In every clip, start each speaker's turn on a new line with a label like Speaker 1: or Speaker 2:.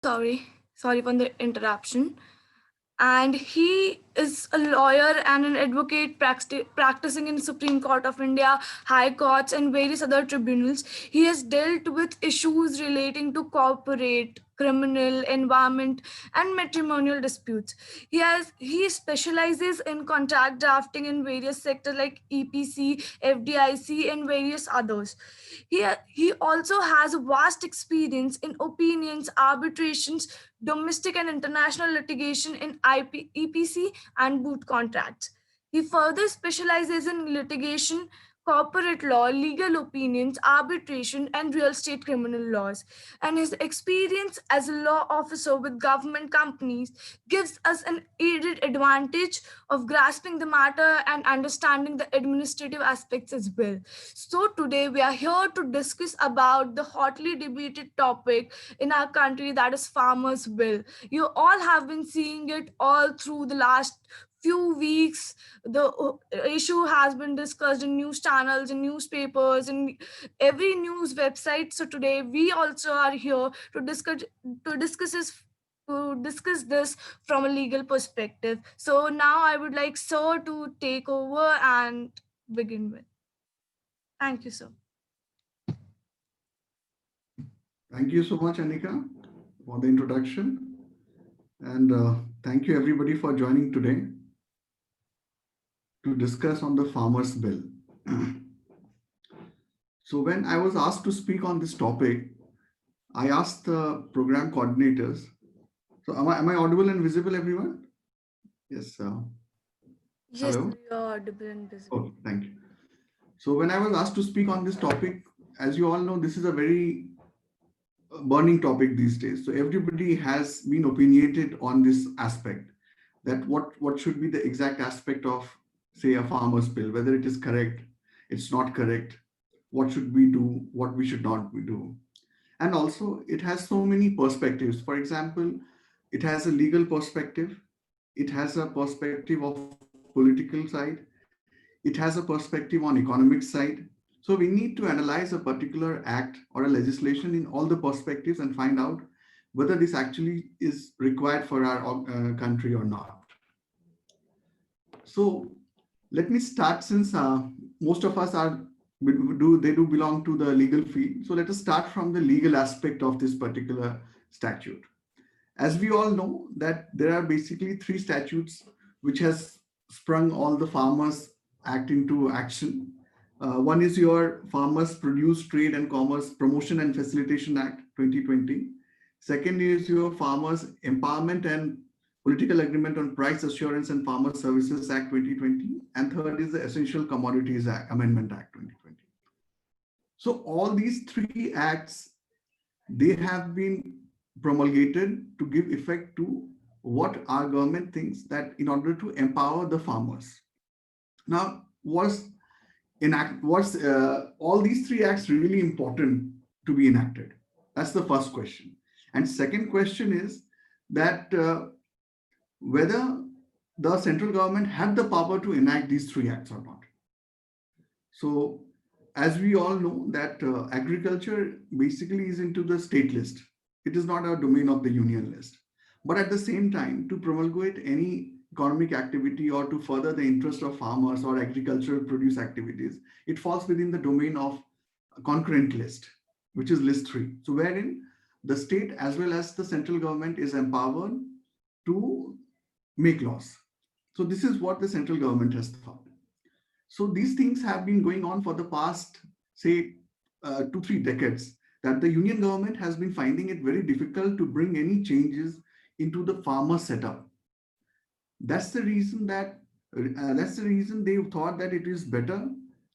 Speaker 1: Sorry for the interruption. And he is a lawyer and an advocate practicing in Supreme Court of India, High Courts, and various other tribunals. He has dealt with issues relating to corporate, criminal, environment, and matrimonial disputes. He specializes in contract drafting in various sectors like EPC, FDIC, and various others. He also has vast experience in opinions, arbitrations, domestic and international litigation in EPC and boot contracts. He further specializes in litigation, corporate law, legal opinions, arbitration, and real estate criminal laws. And his experience as a law officer with government companies gives us an added advantage of grasping the matter and understanding the administrative aspects as well. So today we are here to discuss about the hotly debated topic in our country, that is farmers bill. You all have been seeing it all through the last few weeks. The issue has been discussed in news channels and newspapers and every news website. So today we also are here to discuss this to discuss this from a legal perspective. So now I would like sir to take over and begin with. Thank you, sir.
Speaker 2: Thank you so much, Anika, for the introduction. And thank you everybody for joining today to discuss on the Farmers Bill. So when I was asked to speak on this topic, I asked the program coordinators. So am I audible and visible, everyone? Yes.
Speaker 1: Yes,
Speaker 2: Hello?
Speaker 1: you're audible and visible.
Speaker 2: Oh, thank you. So when I was asked to speak on this topic, as you all know, this is a very burning topic these days. So everybody has been opinionated on this aspect, that what should be the exact aspect of, say, a farmer's bill, whether it is correct, it's not correct, what should we do, what we should not do. And also it has so many perspectives. For example, it has a legal perspective, it has a perspective of political side, it has a perspective on economic side. So we need to analyze a particular act or a legislation in all the perspectives and find out whether this actually is required for our country or not. So let me start, since most of us do belong to the legal field. So let us start from the legal aspect of this particular statute. As we all know that there are basically three statutes which has sprung all the Farmers Act into action. One is your Farmers Produce Trade and Commerce Promotion and Facilitation Act 2020. Second is your Farmers Empowerment and Political Agreement on Price Assurance and Farmer Services Act 2020. And third is the Essential Commodities Act, Amendment Act 2020. So all these three acts, they have been promulgated to give effect to what our government thinks, that in order to empower the farmers. Now, was all these three acts really important to be enacted? That's the first question. And second question is that whether the central government had the power to enact these three acts or not. So as we all know that agriculture basically is into the state list. It is not a domain of the union list. But at the same time, to promulgate any economic activity or to further the interest of farmers or agricultural produce activities, it falls within the domain of a concurrent list, which is list 3. So wherein the state as well as the central government is empowered to make laws. So this is what the central government has thought. So these things have been going on for the past, say, 2-3 decades, that the union government has been finding it very difficult to bring any changes into the farmer setup. That's the reason they thought that it is better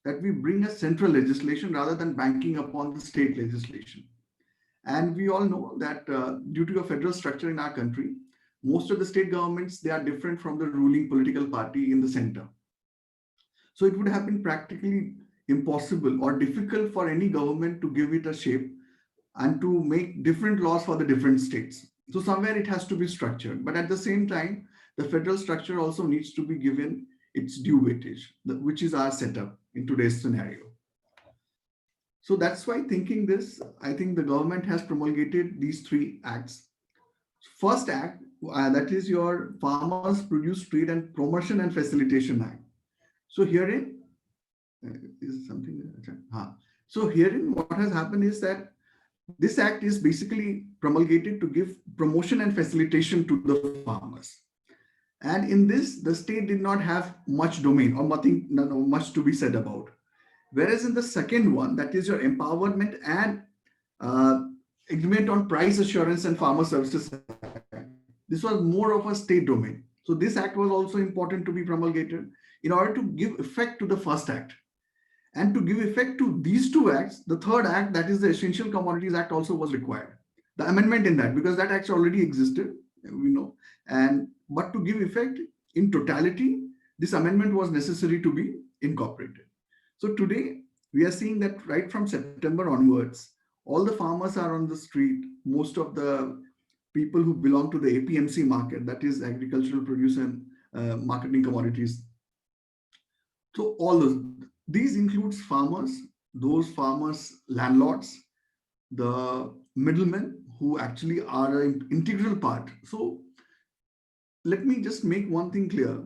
Speaker 2: that we bring a central legislation rather than banking upon the state legislation. And we all know that due to a federal structure in our country, most of the state governments, they are different from the ruling political party in the center. So it would have been practically impossible or difficult for any government to give it a shape and to make different laws for the different states. So somewhere it has to be structured, but at the same time, the federal structure also needs to be given its due weightage, which is our setup in today's scenario. So that's why thinking this, I think the government has promulgated these three acts. First act, that is your Farmers Produce Trade and Promotion and Facilitation Act. So herein is something. So herein, what has happened is that this act is basically promulgated to give promotion and facilitation to the farmers. And in this, the state did not have much domain or nothing, much to be said about. Whereas in the second one, that is your empowerment and uh, agreement on price assurance and farmer services, this was more of a state domain. So this act was also important to be promulgated in order to give effect to the first act. And to give effect to these two acts, the third act, that is the Essential Commodities Act, also was required. The amendment in that, because that act already existed, we know. And but to give effect in totality, this amendment was necessary to be incorporated. So today we are seeing that right from September onwards, all the farmers are on the street. Most of the people who belong to the APMC market, that is agricultural produce and marketing commodities. So all these includes farmers, those farmers, landlords, the middlemen who actually are an integral part. So let me just make one thing clear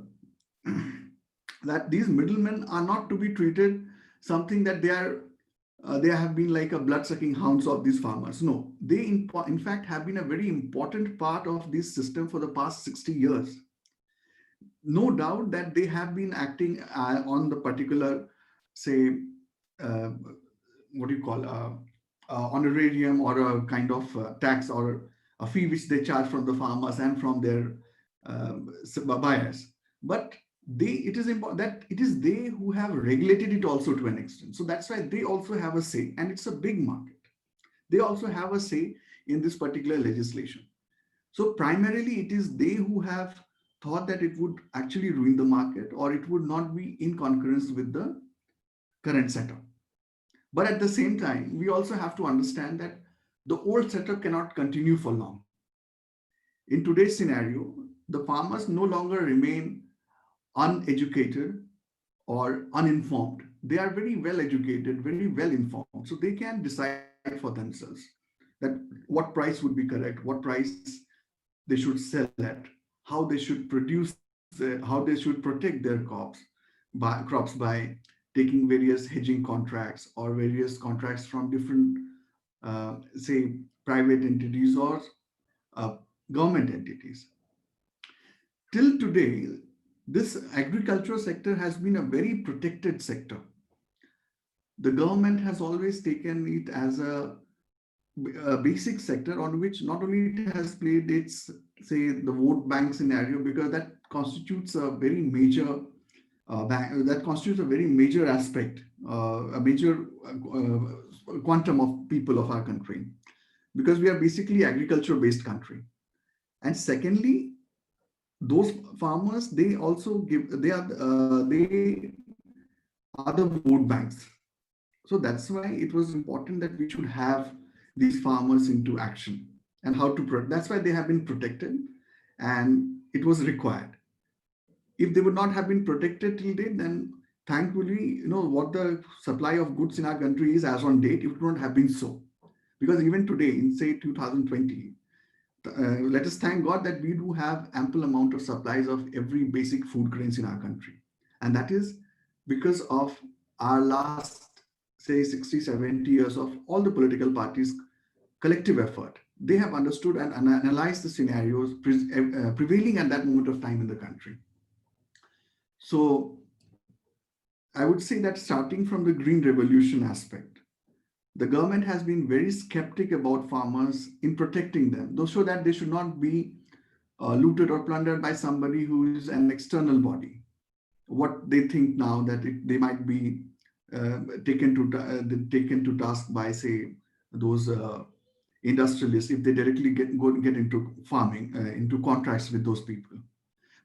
Speaker 2: that these middlemen are not to be treated something that they have been like a blood-sucking hounds of these farmers. No, they in fact have been a very important part of this system for the past 60 years. No doubt that they have been acting on the particular, say, uh, what do you call, honorarium or a kind of tax or a fee which they charge from the farmers and from their buyers. But it is important that it is they who have regulated it also to an extent. So that's why they also have a say, and it's a big market. They also have a say in this particular legislation. So primarily, it is they who have thought that it would actually ruin the market or it would not be in concurrence with the current setup. But at the same time, we also have to understand that the old setup cannot continue for long. In today's scenario, the farmers no longer remain uneducated or uninformed. They are very well educated, very well informed. So they can decide for themselves that what price would be correct, what price they should sell at, how they should produce, how they should protect their crops by taking various hedging contracts or various contracts from different, say, private entities or uh, government entities. Till today, this agricultural sector has been a very protected sector. The government has always taken it as a basic sector on which not only it has played its, say, the vote bank scenario, because that constitutes a very major that constitutes a very major aspect, a major quantum of people of our country, because we are basically agriculture-based country. And secondly, those farmers, they also give, they are the vote banks. So that's why it was important that we should have these farmers into action and how to that's why they have been protected and it was required. If they would not have been protected till date, then thankfully, what the supply of goods in our country is as on date, it would not have been so. Because even today, in say 2020, let us thank God that we do have ample amount of supplies of every basic food grains in our country. And that is because of our last, say, 60, 70 years of all the political parties' collective effort. They have understood and analyzed the scenarios prevailing at that moment of time in the country. So I would say that starting from the green revolution aspect, the government has been very skeptic about farmers in protecting them, though so that they should not be looted or plundered by somebody who is an external body. What they think now that they might be taken to task by, say, those industrialists if they directly get into farming, into contracts with those people.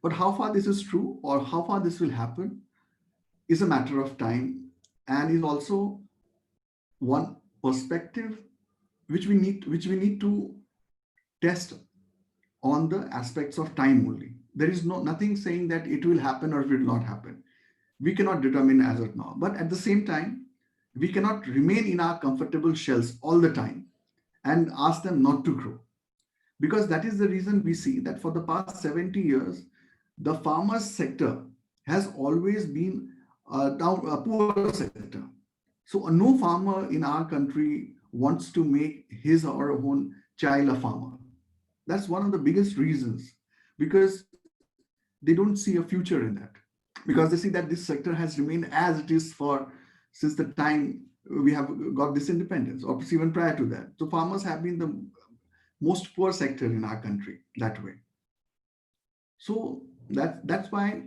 Speaker 2: But how far this is true or how far this will happen is a matter of time, and is also one perspective which we need to test on the aspects of time only. There is nothing saying that it will happen or it will not happen. We cannot determine as of now. But at the same time, we cannot remain in our comfortable shells all the time and ask them not to grow. Because that is the reason we see that for the past 70 years, the farmers sector has always been a poor sector. So no farmer in our country wants to make his or her own child a farmer. That's one of the biggest reasons, because they don't see a future in that, because they see that this sector has remained as it is for since the time we have got this independence, or even prior to that. So farmers have been the most poor sector in our country that way. So that's why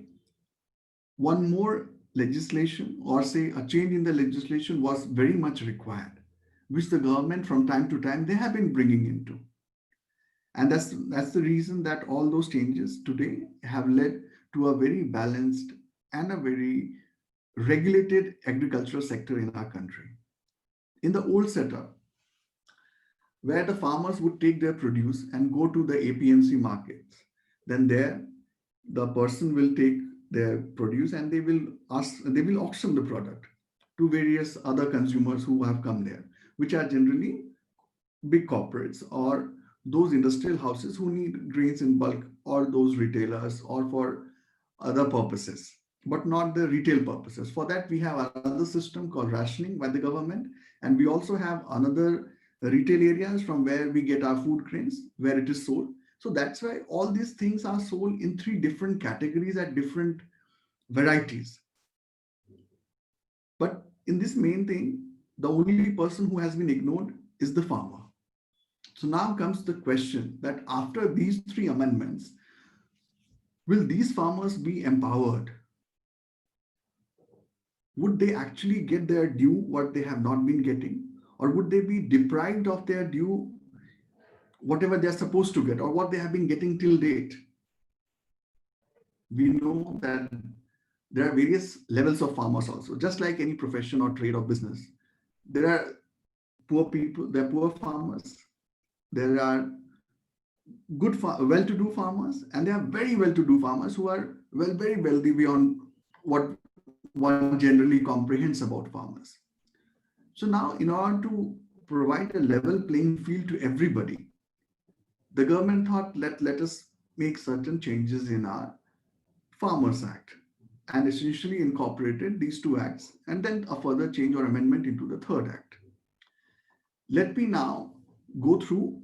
Speaker 2: one more legislation, or say a change in the legislation, was very much required, which the government from time to time they have been bringing into. And that's the reason that all those changes today have led to a very balanced and a very regulated agricultural sector in our country. In the old setup, where the farmers would take their produce and go to the APMC markets, then there the person will take their produce and they will auction the product to various other consumers who have come there, which are generally big corporates or those industrial houses who need grains in bulk, or those retailers, or for other purposes, but not the retail purposes. For that, we have another system called rationing by the government, and we also have another retail areas from where we get our food grains, where it is sold. So that's why all these things are sold in three different categories at different varieties. But in this main thing, the only person who has been ignored is the farmer. So now comes the question that after these three amendments, will these farmers be empowered? Would they actually get their due, what they have not been getting? Or would they be deprived of their due, whatever they're supposed to get, or what they have been getting till date? We know that there are various levels of farmers also, just like any profession or trade or business. There are poor people, there are poor farmers, there are well-to-do farmers, and there are very well-to-do farmers who are very wealthy beyond what one generally comprehends about farmers. So now, in order to provide a level playing field to everybody, the government thought, let us make certain changes in our Farmers Act, and essentially incorporated these two acts, and then a further change or amendment into the third act. Let me now go through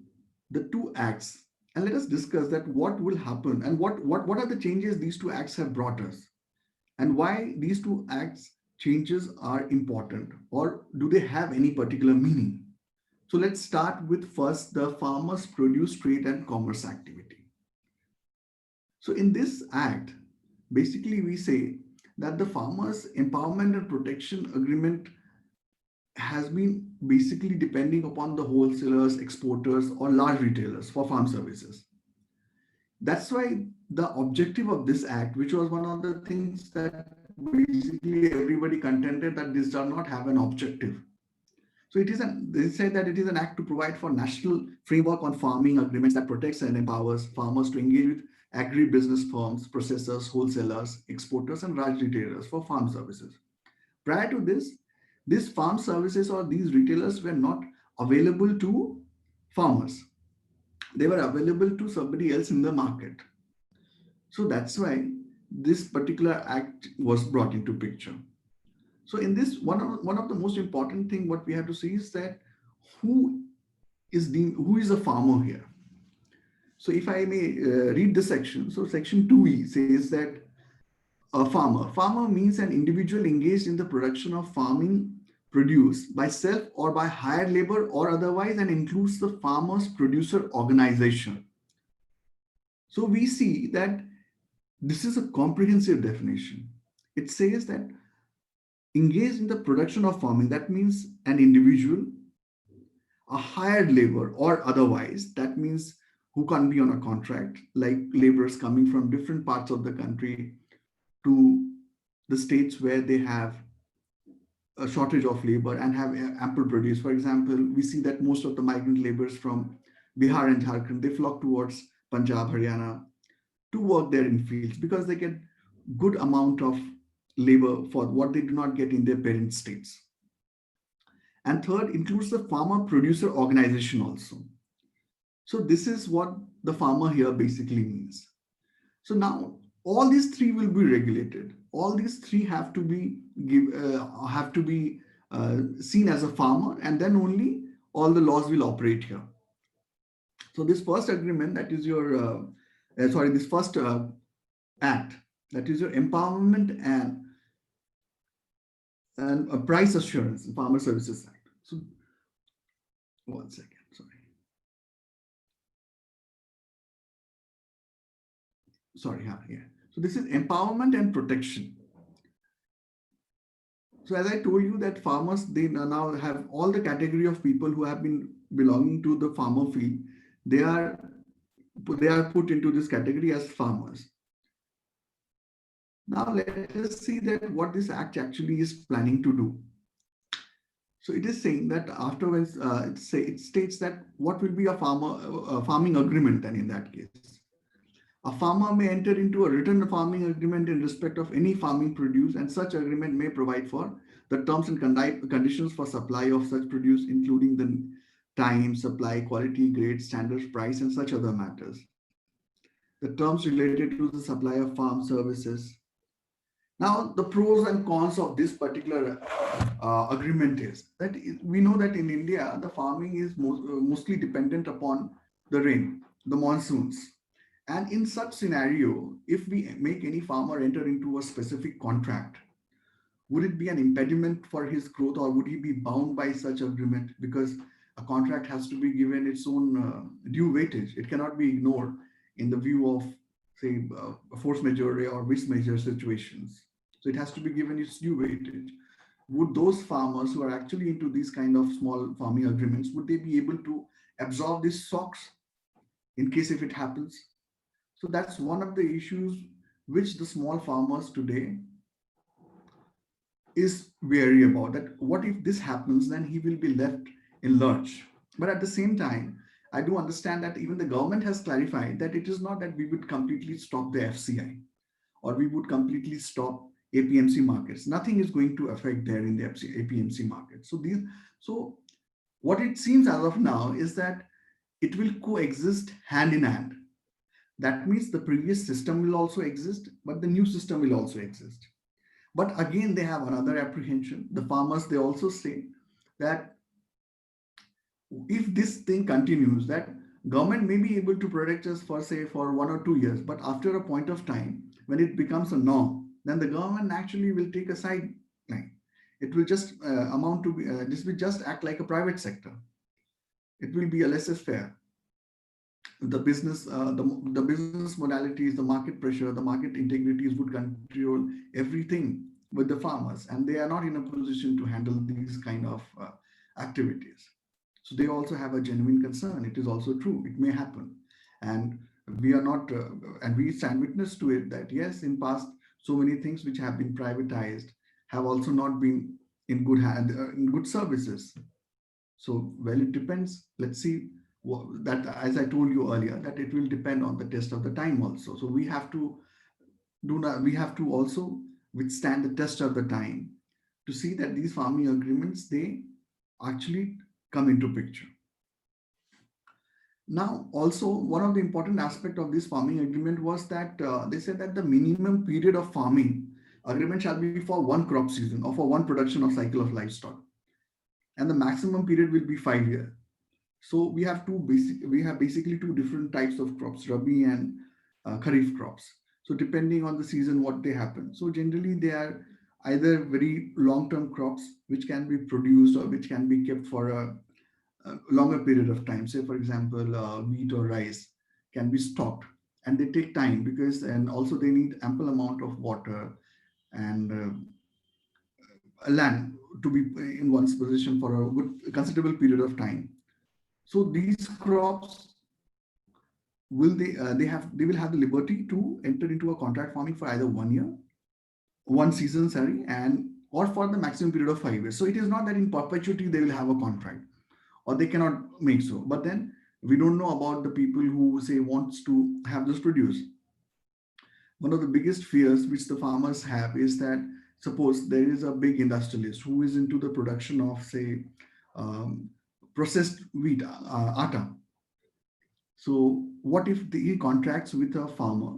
Speaker 2: the two acts, and let us discuss that what will happen, and what are the changes these two acts have brought us, and why these two acts changes are important, or do they have any particular meaning. So let's start with first the Farmers Produce Trade and Commerce Activity. So in this act, basically we say that the Farmers Empowerment and Protection Agreement has been basically depending upon the wholesalers, exporters, or large retailers for farm services. That's why the objective of this act, which was one of the things that basically everybody contended that this does not have an objective. So they say that it is an act to provide for national framework on farming agreements that protects and empowers farmers to engage with agri-business firms, processors, wholesalers, exporters, and large retailers for farm services. Prior to this, these farm services or these retailers were not available to farmers. They were available to somebody else in the market. So that's why this particular act was brought into picture. So in this, one of the most important thing what we have to see is that who is a farmer here. So if I may read the section, so section 2E says that a farmer means an individual engaged in the production of farming produce by self or by hired labor or otherwise, and includes the farmers producer organization. So we see that this is a comprehensive definition. It says that engaged in the production of farming, that means an individual, a hired labor or otherwise, that means who can be on a contract, like laborers coming from different parts of the country to the states where they have a shortage of labor and have ample produce. For example, we see that most of the migrant laborers from Bihar and Jharkhand, they flock towards Punjab, Haryana to work there in fields because they get good amount of labor for what they do not get in their parent states. And third includes the farmer producer organization also. So this is what the farmer here basically means. So now all these three will be regulated. All these three have to be seen as a farmer, and then only all the laws will operate here. So this first agreement, that is your this first act, that is your Empowerment and Price Assurance Farmer Services Act. So one second, yeah. So this is empowerment and protection. So as I told you that farmers, they now have all the category of people who have been belonging to the farmer field. They are put into this category as farmers. Now let us see that what this act actually is planning to do. So it is saying that afterwards, it states that what will be a farming agreement then in that case. A farmer may enter into a written farming agreement in respect of any farming produce, and such agreement may provide for the terms and conditions for supply of such produce, including the time, supply, quality, grade, standards, price, and such other matters. The terms related to the supply of farm services. Now, the pros and cons of this particular agreement is that we know that in India, the farming is mostly dependent upon the rain, the monsoons. And in such scenario, if we make any farmer enter into a specific contract, would it be an impediment for his growth, or would he be bound by such agreement? Because a contract has to be given its own due weightage. It cannot be ignored in the view of, say, force majeure or vis majeure situations. So it has to be given its due weightage. Would those farmers who are actually into these kind of small farming agreements, would they be able to absorb these shocks in case if it happens? So that's one of the issues which the small farmers today is wary about, that what if this happens, then he will be left in lurch. But at the same time, I do understand that even the government has clarified that it is not that we would completely stop the FCI or we would completely stop APMC markets. Nothing is going to affect there in the APMC market. So what it seems as of now is that it will coexist hand in hand. That means the previous system will also exist, but the new system will also exist. But again, they have another apprehension. The farmers, they also say that if this thing continues, that government may be able to protect us for, say, for 1 or 2 years, but after a point of time, when it becomes a norm, then the government actually will take a sideline. It will just amount to this will just act like a private sector. It will be a laissez-faire. The business modalities, the market pressure, the market integrities would control everything with the farmers, and they are not in a position to handle these kind of activities. So they also have a genuine concern. It is also true. It may happen, and we are not, and we stand witness to it that yes, in past, so many things which have been privatized have also not been in good hand, in good services. So, well, it depends. Let's see. That, as I told you earlier, that it will depend on the test of the time also. So we have to we have to also withstand the test of the time to see that these farming agreements, they actually come into picture. Now, also one of the important aspect of this farming agreement was that they said that the minimum period of farming agreement shall be for one crop season or for one production or cycle of livestock, and the maximum period will be 5 years. So we have basically two different types of crops, Rabi and Kharif crops. So depending on the season, what they happen. So generally they are either very long-term crops which can be produced or which can be kept for a longer period of time. Say, for example, wheat or rice can be stocked, and they take time because, and also they need ample amount of water and land to be in one's possession for a good considerable period of time. So these crops will they will have the liberty to enter into a contract farming for either 1 year, one season, sorry, and or for the maximum period of 5 years. So it is not that in perpetuity they will have a contract, or they cannot make so. But then we don't know about the people who say wants to have this produce. One of the biggest fears which the farmers have is that suppose there is a big industrialist who is into the production of, say, processed wheat, atta. So what if he contracts with a farmer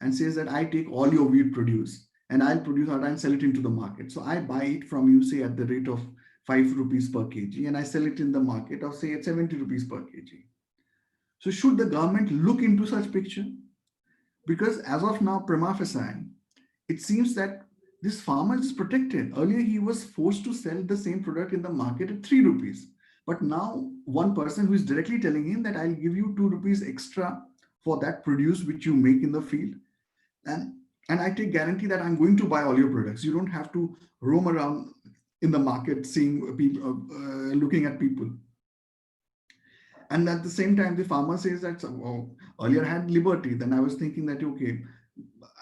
Speaker 2: and says that I take all your wheat produce and I'll produce it and sell it into the market. So I buy it from you, say at the rate of 5 rupees per kg, and I sell it in the market of say at 70 rupees per kg. So should the government look into such picture? Because as of now, prima facie, it seems that this farmer is protected. Earlier, he was forced to sell the same product in the market at 3 rupees. But now, one person who is directly telling him that I'll give you 2 rupees extra for that produce which you make in the field. And, and I take guarantee that I'm going to buy all your products. You don't have to roam around in the market seeing people, looking at people. And at the same time, the farmer says that oh, earlier I had liberty. Then I was thinking that, okay,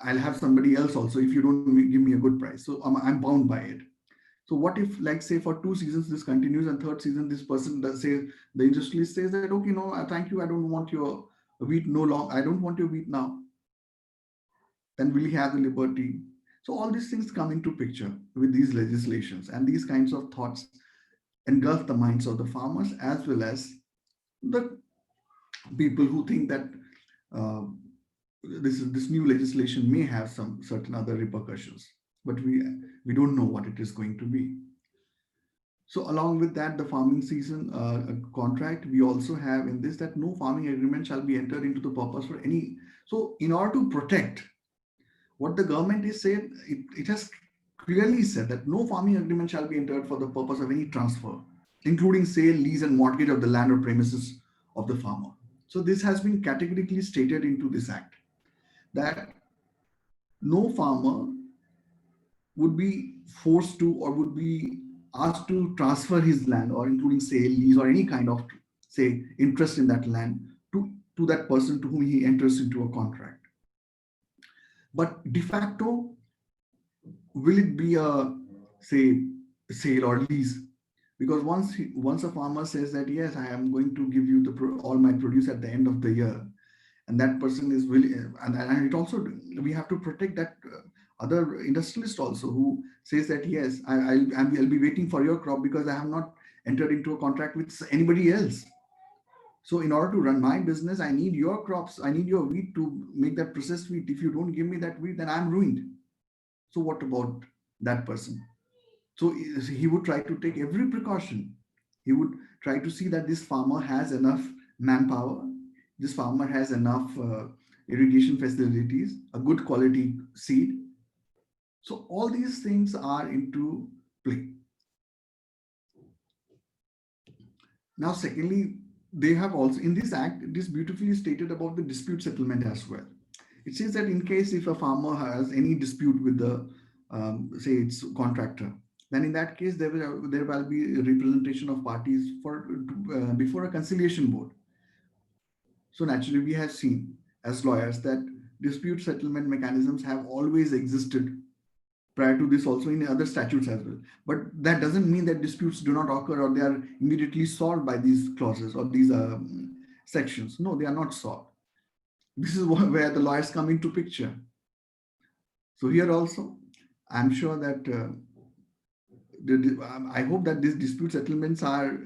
Speaker 2: I'll have somebody else also if you don't give me a good price. So I'm bound by it. So what if, like, say, for 2 seasons this continues, and third season this person does say, the industrialist says that, okay, no, thank you, I don't want your wheat no long, I don't want your wheat now. Then will he have the liberty? So all these things come into picture with these legislations, and these kinds of thoughts engulf the minds of the farmers as well as the people who think that uh, this new legislation may have some certain other repercussions, but we don't know what it is going to be. So along with that, the farming season contract, we also have in this that no farming agreement shall be entered into the purpose for any. So in order to protect what the government is said, it has clearly said that no farming agreement shall be entered for the purpose of any transfer, including sale, lease, and mortgage of the land or premises of the farmer. So this has been categorically stated into this act that no farmer would be forced to or would be asked to transfer his land or including sale, lease, or any kind of say interest in that land to that person to whom he enters into a contract. But de facto, will it be a say sale or lease? Because once a farmer says that yes, I am going to give you all my produce at the end of the year, and that person is willing, and it also we have to protect that other industrialist also who says that yes, I'll be waiting for your crop because I have not entered into a contract with anybody else. So in order to run my business, I need your crops, I need your wheat to make that processed wheat. If you don't give me that wheat, then I'm ruined. So what about that person? So he would try to take every precaution. He would try to see that this farmer has enough manpower, this farmer has enough irrigation facilities, a good quality seed. So all these things are into play. Now, secondly, they have also in this act, it is beautifully stated about the dispute settlement as well. It says that in case if a farmer has any dispute with the say its contractor, then in that case there will be a representation of parties for before a conciliation board. So naturally, we have seen as lawyers that dispute settlement mechanisms have always existed prior to this also in other statutes as well. But that doesn't mean that disputes do not occur or they are immediately solved by these clauses or these sections. No, they are not solved. This is where the lawyers come into picture. So here also, I'm sure that I hope that these dispute settlements are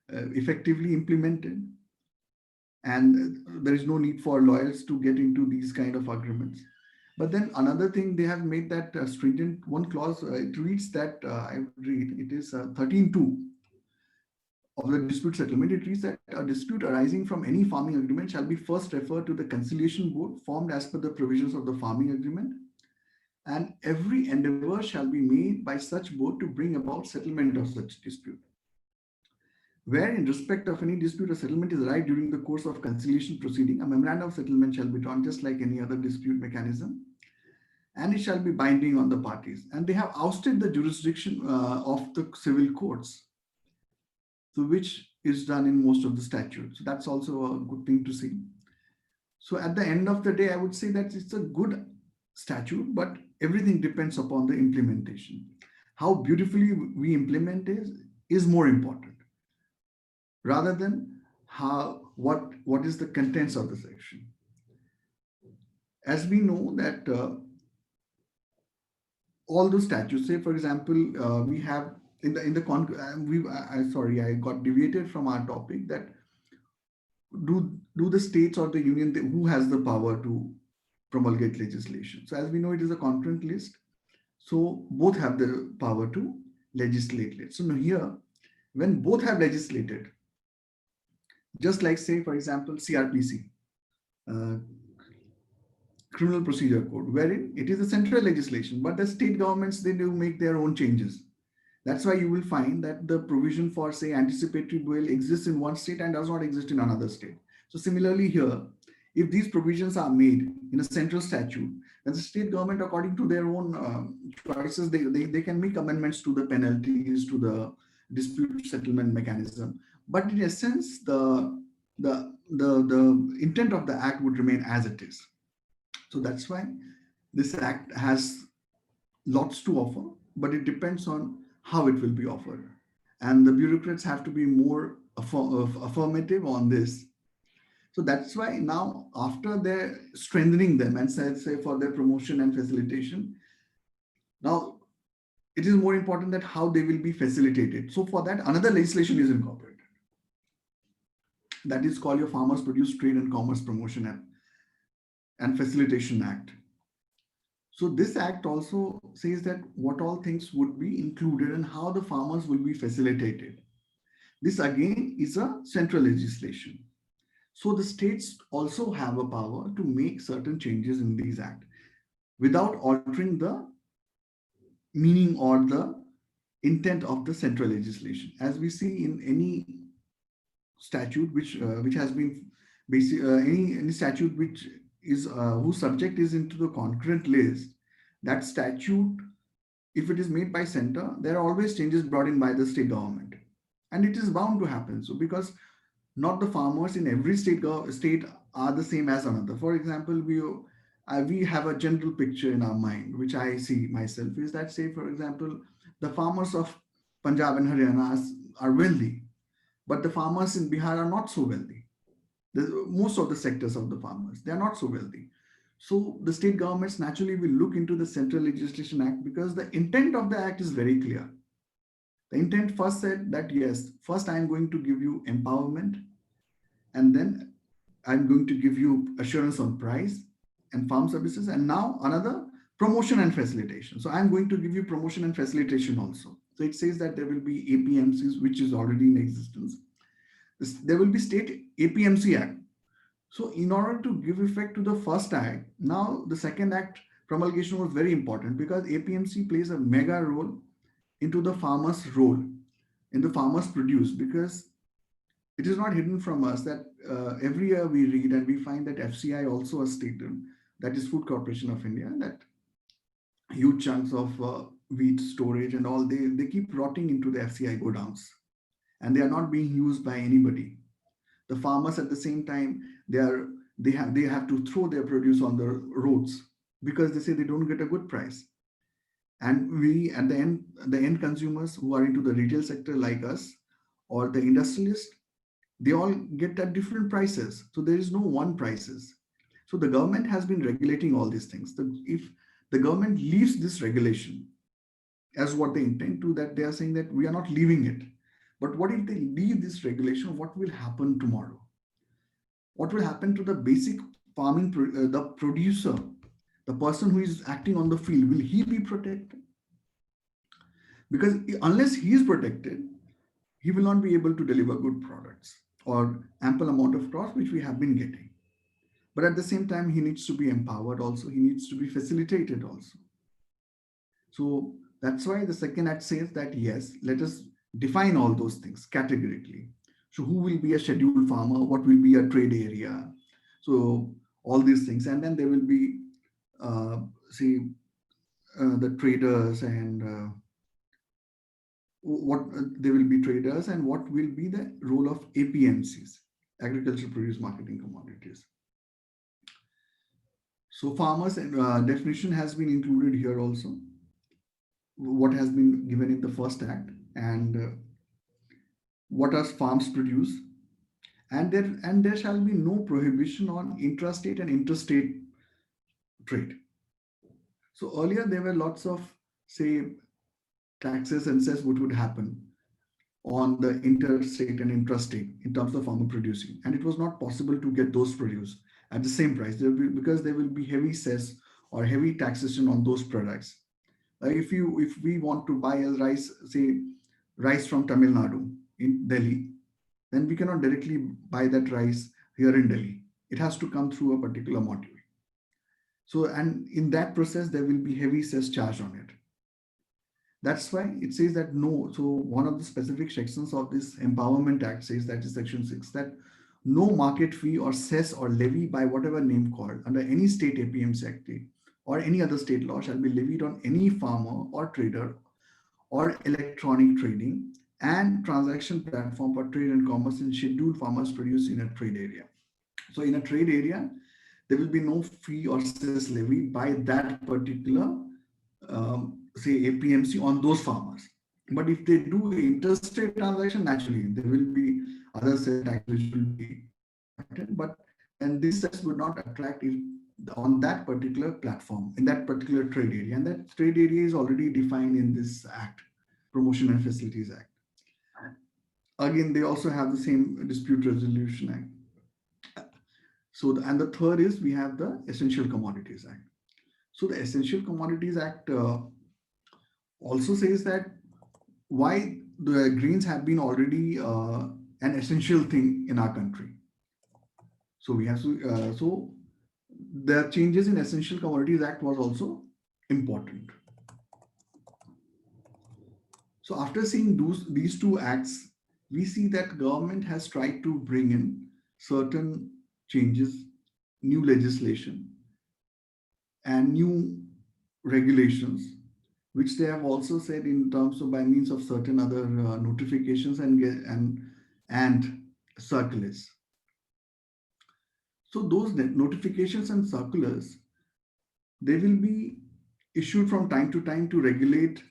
Speaker 2: effectively implemented, and there is no need for lawyers to get into these kind of agreements. But then another thing they have made that stringent one clause, it reads that, I read, it is 13.2 of the dispute settlement. It reads that a dispute arising from any farming agreement shall be first referred to the conciliation board formed as per the provisions of the farming agreement. And every endeavor shall be made by such board to bring about settlement of such dispute. Where in respect of any dispute or settlement is arrived during the course of conciliation proceeding, a memorandum of settlement shall be drawn just like any other dispute mechanism, and it shall be binding on the parties. And they have ousted the jurisdiction of the civil courts, so which is done in most of the statutes. So that's also a good thing to see. So at the end of the day, I would say that it's a good statute, but everything depends upon the implementation. How beautifully we implement is more important rather than what is the contents of the section. As we know that all the statutes, say for example, we have sorry, I got deviated from our topic, that do the states or the union, who has the power to promulgate legislation? So as we know, it is a concurrent list. So both have the power to legislate it. So now here, when both have legislated, just like say, for example, CRPC, uh, Criminal Procedure Code, wherein it is a central legislation, but the state governments, they do make their own changes. That's why you will find that the provision for, say, anticipatory bail exists in one state and does not exist in another state. So similarly here, if these provisions are made in a central statute, then the state government, according to their own choices, they can make amendments to the penalties, to the dispute settlement mechanism. But in essence, the intent of the act would remain as it is. So that's why this act has lots to offer, but it depends on how it will be offered. And the bureaucrats have to be more affirmative on this. So that's why now, after they're strengthening them and say for their promotion and facilitation, now it is more important that how they will be facilitated. So for that, another legislation is incorporated. That is called your Farmers Produce Trade and Commerce Promotion and Facilitation Act. So this act also says that what all things would be included and how the farmers will be facilitated. This again is a central legislation. So the states also have a power to make certain changes in these acts without altering the meaning or the intent of the central legislation. As we see in any statute which has been any statute which is whose subject is into the concurrent list, that statute, if it is made by center, there are always changes brought in by the state government, and it is bound to happen. So because not the farmers in every state are the same as another. For example, we have a general picture in our mind, which I see myself, is that, say, for example, the farmers of Punjab and Haryana are wealthy, but the farmers in Bihar are not so wealthy. Most of the sectors of the farmers, they are not so wealthy. So the state governments naturally will look into the Central Legislation Act, because the intent of the act is very clear. The intent first said that, yes, first I am going to give you empowerment, and then I'm going to give you assurance on price and farm services, and now another, promotion and facilitation. So I'm going to give you promotion and facilitation also. So it says that there will be APMCs, which is already in existence. There will be state APMC Act. So in order to give effect to the first act, now the second act promulgation was very important, because APMC plays a mega role into the farmer's role, in the farmer's produce, because it is not hidden from us that every year we read and we find that FCI also has stated, that is Food Corporation of India, that huge chunks of wheat storage and all, they keep rotting into the FCI godowns, and they are not being used by anybody. The farmers at the same time, they have to throw their produce on the roads, because they say they don't get a good price. And we, at the end consumers who are into the retail sector like us, or the industrialists, they all get at different prices. So there is no one prices. So the government has been regulating all these things. If the government leaves this regulation as what they intend to, that they are saying that we are not leaving it. But what if they leave this regulation? What will happen tomorrow? What will happen to the basic farming, the producer, the person who is acting on the field? Will he be protected? Because unless he is protected, he will not be able to deliver good products or ample amount of crops, which we have been getting. But at the same time, he needs to be empowered also. He needs to be facilitated also. So that's why the second act says that, yes, let us define all those things categorically. So who will be a scheduled farmer? What will be a trade area? So all these things. And then there will be, the traders, and what there will be traders, and what will be the role of APMCs, agricultural produce marketing commodities. So farmers definition has been included here also, what has been given in the first act, and what are farms produce, and there shall be no prohibition on intrastate and interstate trade. So earlier there were lots of, say, taxes and cess which would happen. on the interstate and intrastate in terms of farmer producing. And it was not possible to get those produce at the same price because there will be heavy cess or heavy taxation on those products. If we want to buy a rice, say rice from Tamil Nadu in Delhi, then we cannot directly buy that rice here in Delhi. It has to come through a particular module. So, and in that process, there will be heavy cess charge on it. That's why it says that no. So one of the specific sections of this Empowerment Act says, that is Section 6, that no market fee or cess or levy by whatever name called under any state APMC Act or any other state law shall be levied on any farmer or trader or electronic trading and transaction platform for trade and commerce in scheduled farmers produce in a trade area. So in a trade area, there will be no fee or cess levy by that particular say APMC on those farmers. But if they do interstate transaction, naturally there will be other sales tax which will be attracted, but then this cess would not attract if on that particular platform in that particular trade area, and that trade area is already defined in this act, Promotion and Facilities Act. Again, they also have the same Dispute Resolution Act. So, and the third is we have the Essential Commodities Act. So the Essential Commodities Act also says that why the grains have been already an essential thing in our country. So we have to, so the changes in Essential Commodities Act was also important. So after seeing these two acts, we see that government has tried to bring in certain changes, new legislation, and new regulations, which they have also said in terms of by means of certain other notifications and circulars. So those notifications and circulars, they will be issued from time to time to regulate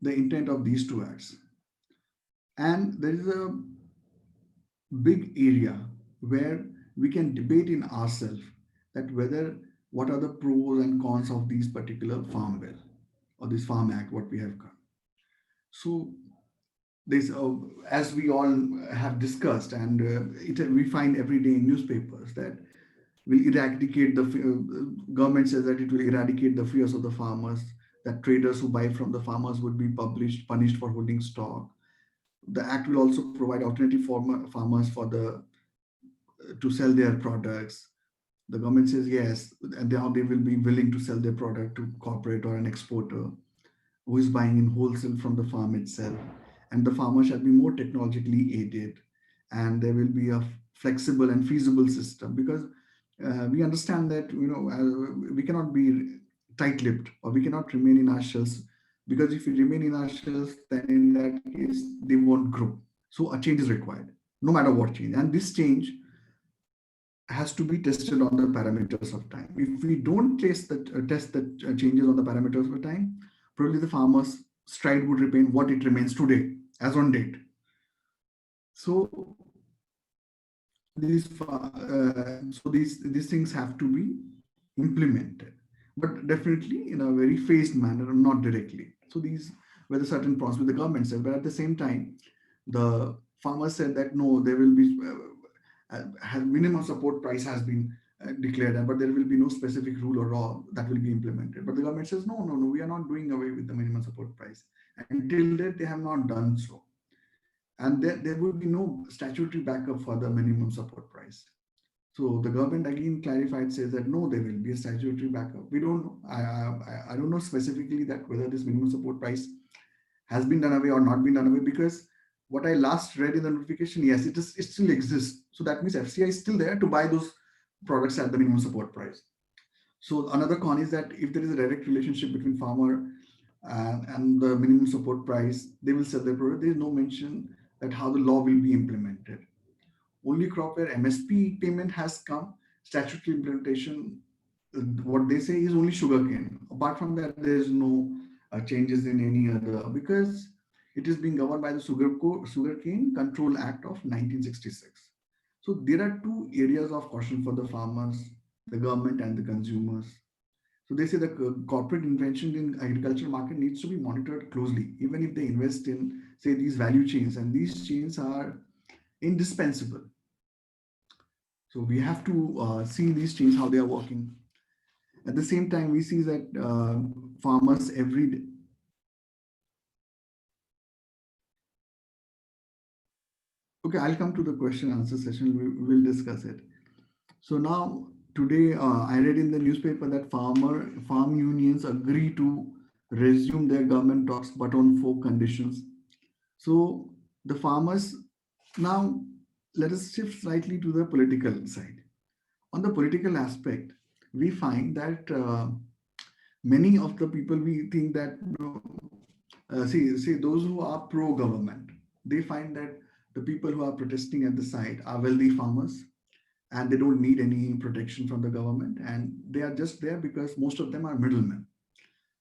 Speaker 2: the intent of these two acts. And there is a big area where we can debate in ourselves that whether what are the pros and cons of these particular farm bill or this farm act what we have got. So this as we all have discussed, and we find every day in newspapers that will eradicate the government says that it will eradicate the fears of the farmers, that traders who buy from the farmers would be punished for holding stock. The act will also provide alternative farmers for to sell their products. The government says yes, and now they will be willing to sell their product to corporate or an exporter who is buying in wholesale from the farm itself. And the farmer shall be more technologically aided, and there will be a flexible and feasible system, because we understand that we cannot be tight-lipped, or we cannot remain in our shells, because if we remain in our shells, then in that case they won't grow. So a change is required, no matter what change, and this change has to be tested on the parameters of time. If we don't test the changes on the parameters of time, probably the farmer's stride would remain what it remains today as on date. So these things have to be implemented, but definitely in a very phased manner, not directly. So these were the certain problems with the government said, but at the same time, the farmers said that no, there will be minimum support price has been declared, but there will be no specific rule or law that will be implemented. But the government says no, we are not doing away with the minimum support price. Until date, they have not done so. And there will be no statutory backup for the minimum support price. So the government again clarified, says that no, there will be a statutory backup. We don't know. I don't know specifically that whether this minimum support price has been done away or not been done away, because what I last read in the notification, yes, it still exists. So that means FCI is still there to buy those products at the minimum support price. So another con is that if there is a direct relationship between farmer and the minimum support price, they will sell their product. There is no mention that how the law will be implemented. Only crop where MSP payment has come, statutory implementation, what they say is only sugarcane. Apart from that, there is no changes in any other, because it is being governed by the Sugarcane Control Act of 1966. So there are two areas of caution for the farmers, the government and the consumers. So they say the corporate intervention in agricultural market needs to be monitored closely, even if they invest in, say, these value chains, and these chains are indispensable. So we have to see these chains how they are working. At the same time, we see that farmers every day. Okay, I'll come to the question answer session. We will discuss it. So now today, I read in the newspaper that farm unions agree to resume their government talks, but on four conditions. So the farmers now, let us shift slightly to the political side. On the political aspect, we find that many of the people, we think that, see those who are pro government, they find that the people who are protesting at the side are wealthy farmers, and they don't need any protection from the government, and they are just there because most of them are middlemen.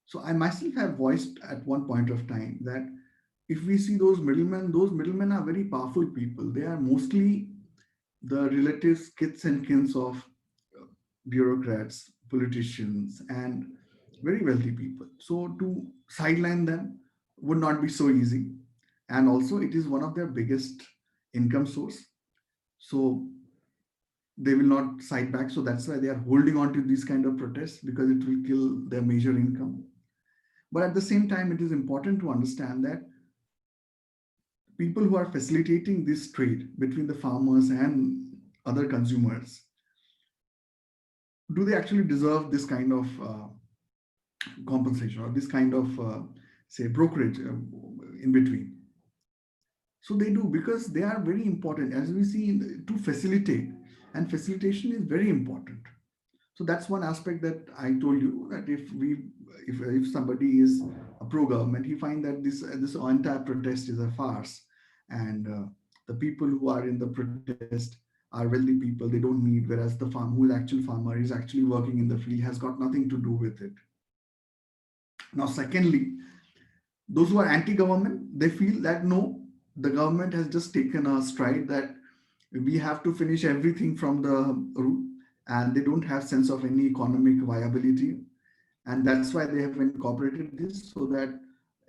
Speaker 2: So I myself have voiced at one point of time that if we see those middlemen are very powerful people. They are mostly the relatives, kith and kins of bureaucrats, politicians, and very wealthy people. So to sideline them would not be so easy. And also, it is one of their biggest income source. So they will not side back. So that's why they are holding on to these kind of protests, because it will kill their major income. But at the same time, it is important to understand that people who are facilitating this trade between the farmers and other consumers, do they actually deserve this kind of compensation, or this kind of say brokerage in between? So they do, because they are very important, as we see, to facilitate, and facilitation is very important. So that's one aspect that I told you, that if somebody is a pro government, he find that this entire protest is a farce, and the people who are in the protest are wealthy people. They don't need, whereas the who is actual farmer is actually working in the field, has got nothing to do with it. Now, secondly, those who are anti-government, they feel that no, the government has just taken a stride that we have to finish everything from the root, and they don't have sense of any economic viability, and that's why they have incorporated this, so that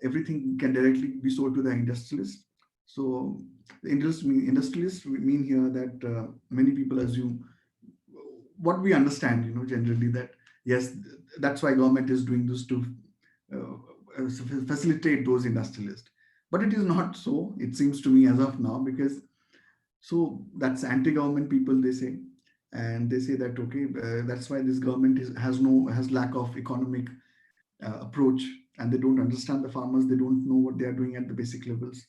Speaker 2: everything can directly be sold to the industrialist. So the industrialists mean here that many people assume what we understand, generally, that yes, that's why government is doing this to facilitate those industrialists. But it is not so, it seems to me, as of now, because so that's anti-government people, they say, and they say that okay, that's why this government has lack of economic approach, and they don't understand the farmers. They don't know what they are doing at the basic levels.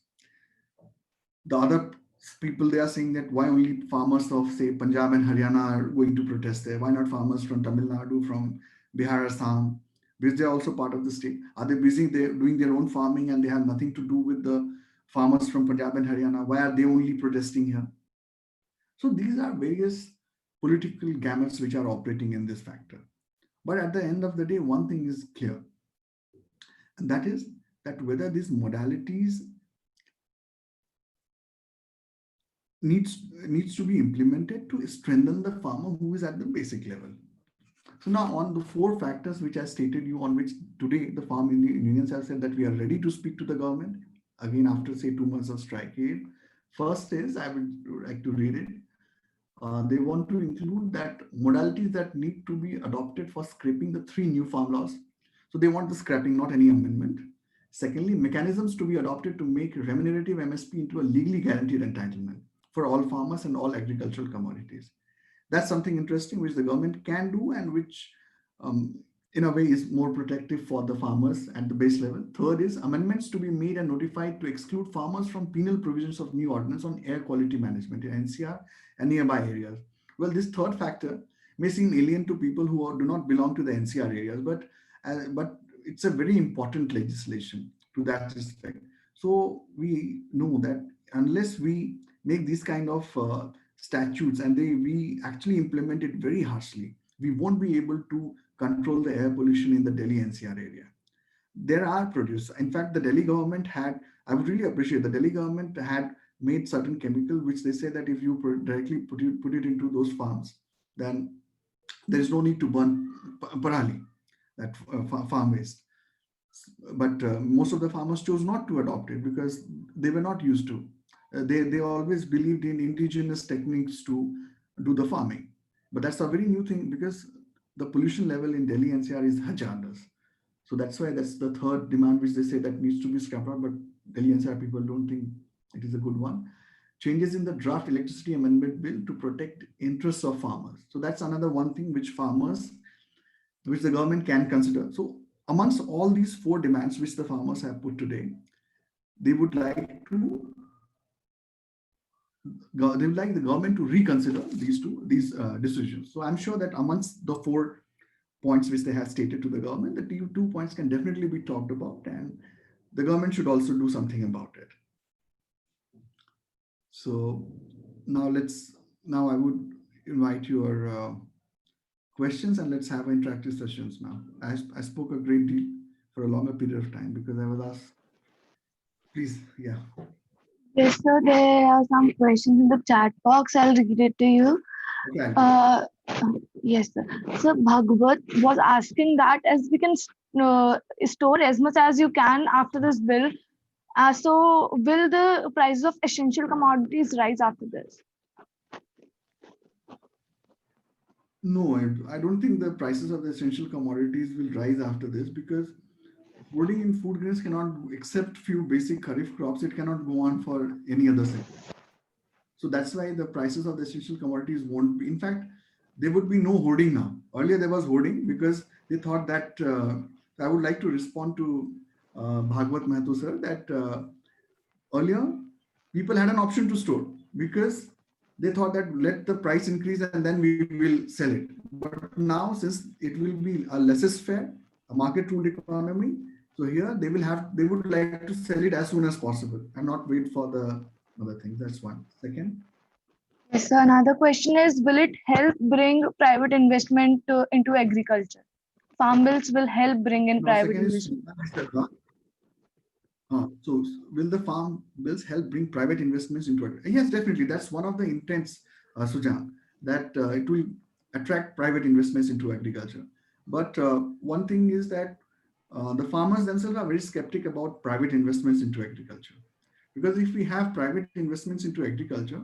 Speaker 2: The other people, they are saying that why only farmers of, say, Punjab and Haryana are going to protest there? Why not farmers from Tamil Nadu, from Bihar, Assam, because they are also part of the state? Are they busy doing their own farming, and they have nothing to do with the farmers from Punjab and Haryana? Why are they only protesting here? So these are various political gamuts which are operating in this factor. But at the end of the day, one thing is clear, and that is that whether these modalities needs to be implemented to strengthen the farmer who is at the basic level. So now, on the four factors which I stated you, on which today the farm unions have said that we are ready to speak to the government again after, say, 2 months of strike. First is, I would like to read it. They want to include that modalities that need to be adopted for scrapping the three new farm laws. So they want the scrapping, not any amendment. Secondly, mechanisms to be adopted to make remunerative MSP into a legally guaranteed entitlement for all farmers and all agricultural commodities. That's something interesting which the government can do, and which in a way is more protective for the farmers at the base level. Third is amendments to be made and notified to exclude farmers from penal provisions of new ordinance on air quality management in NCR and nearby areas. Well, this third factor may seem alien to people who do not belong to the NCR areas, but it's a very important legislation to that respect. So we know that unless we make these kind of statutes, and we actually implement it very harshly, we won't be able to control the air pollution in the Delhi NCR area. There are producers. In fact, the Delhi government had, I would really appreciate, the Delhi government had made certain chemical which they say that if you directly put it into those farms, then there is no need to burn parali. that farm waste. But most of the farmers chose not to adopt it because they were not used to. They always believed in indigenous techniques to do the farming. But that's a very new thing because the pollution level in Delhi NCR is hazardous. So that's why that's the third demand which they say that needs to be scrapped out. But Delhi NCR people don't think it is a good one. Changes in the draft electricity amendment bill to protect interests of farmers. So that's another one thing which the government can consider. So amongst all these four demands which the farmers have put today, they would like to they would like the government to reconsider these decisions. So I'm sure that amongst the four points which they have stated to the government, the two points can definitely be talked about, and the government should also do something about it. So now I would invite your questions and let's have interactive sessions now. I spoke a great deal for a longer period of time because I was asked. Please, yeah.
Speaker 3: Yes, sir. There are some questions in the chat box. I'll read it to you.
Speaker 2: Okay.
Speaker 3: Yes, sir. So Bhagwat was asking that as we can store as much as you can after this bill. So will the prices of essential commodities rise after this?
Speaker 2: No, I don't think the prices of the essential commodities will rise after this because hoarding in food grains cannot, except few basic kharif crops, it cannot go on for any other sector. So that's why the prices of the essential commodities won't be. In fact, there would be no hoarding now. Earlier there was hoarding because they thought that. I would like to respond to Bhagwat Mahato sir that earlier people had an option to store because they thought that let the price increase and then we will sell it. But now since it will be a laissez faire, a market ruled economy, so here they would like to sell it as soon as possible and not wait for the other things. That's one. Second.
Speaker 3: Yes, sir. Another question is, will it help bring private investment into agriculture? Farm bills will help bring in private investment.
Speaker 2: So will the farm bills help bring private investments into it? Yes, definitely. That's one of the intents, Sujan, that it will attract private investments into agriculture. But one thing is that the farmers themselves are very skeptic about private investments into agriculture. Because if we have private investments into agriculture,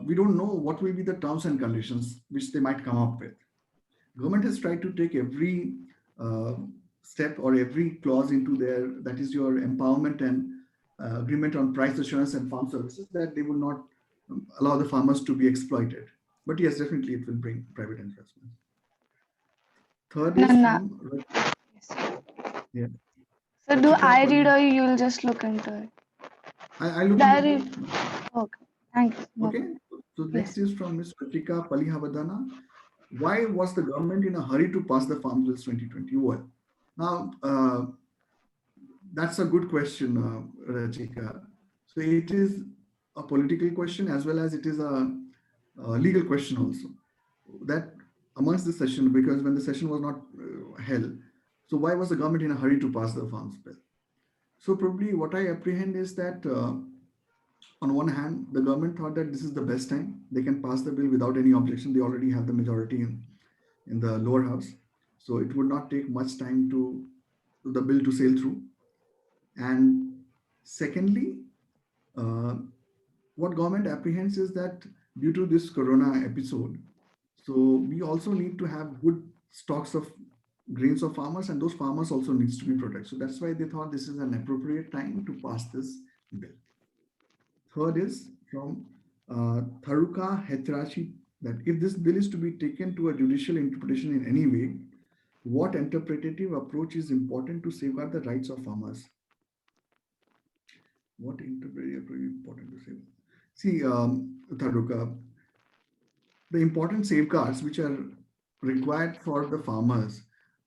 Speaker 2: we don't know what will be the terms and conditions which they might come up with. Government has tried to take every step or every clause into their, that is your empowerment and agreement on price assurance and farm services, that they will not allow the farmers to be exploited. But yes, definitely it will bring private investment. Third is from...
Speaker 3: Yes.
Speaker 2: Yeah.
Speaker 3: So do I read or you will just look into it?
Speaker 2: I look
Speaker 3: into
Speaker 2: it.
Speaker 3: Okay, thank you.
Speaker 2: Okay, so next is from Ms. Pratika Palihavadana. Why was the government in a hurry to pass the Farm Bills 2020? Well, now that's a good question, Rachika. So it is a political question as well as it is a legal question also. That amongst the session, because when the session was not held, so why was the government in a hurry to pass the Farms Bill? So probably what I apprehend is that on one hand, the government thought that this is the best time. They can pass the bill without any objection. They already have the majority in the lower house. So it would not take much time to the bill to sail through. And secondly, what government apprehends is that due to this corona episode, so we also need to have good stocks of grains of farmers, and those farmers also needs to be protected. So that's why they thought this is an appropriate time to pass this bill. Third is from Tharuka Hetrachi, that if this bill is to be taken to a judicial interpretation in any way, what interpretative approach is important to safeguard the rights of farmers? What interpretative approach is important to safeguard? See, Tharuka, the important safeguards which are required for the farmers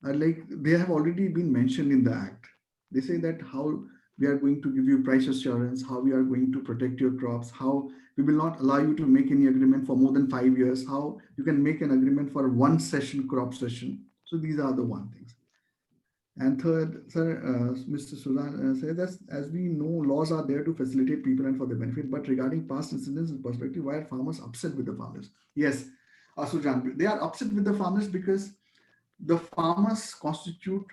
Speaker 2: are like they have already been mentioned in the act. They say that how we are going to give you price assurance, how we are going to protect your crops, how we will not allow you to make any agreement for more than 5 years, how you can make an agreement for one session, crop session. So these are the one things. And third, sir, Mr. Sudan says that as we know, laws are there to facilitate people and for their benefit. But regarding past incidents in perspective, why are farmers upset with the farmers? Yes, Sujan, they are upset with the farmers because the farmers constitute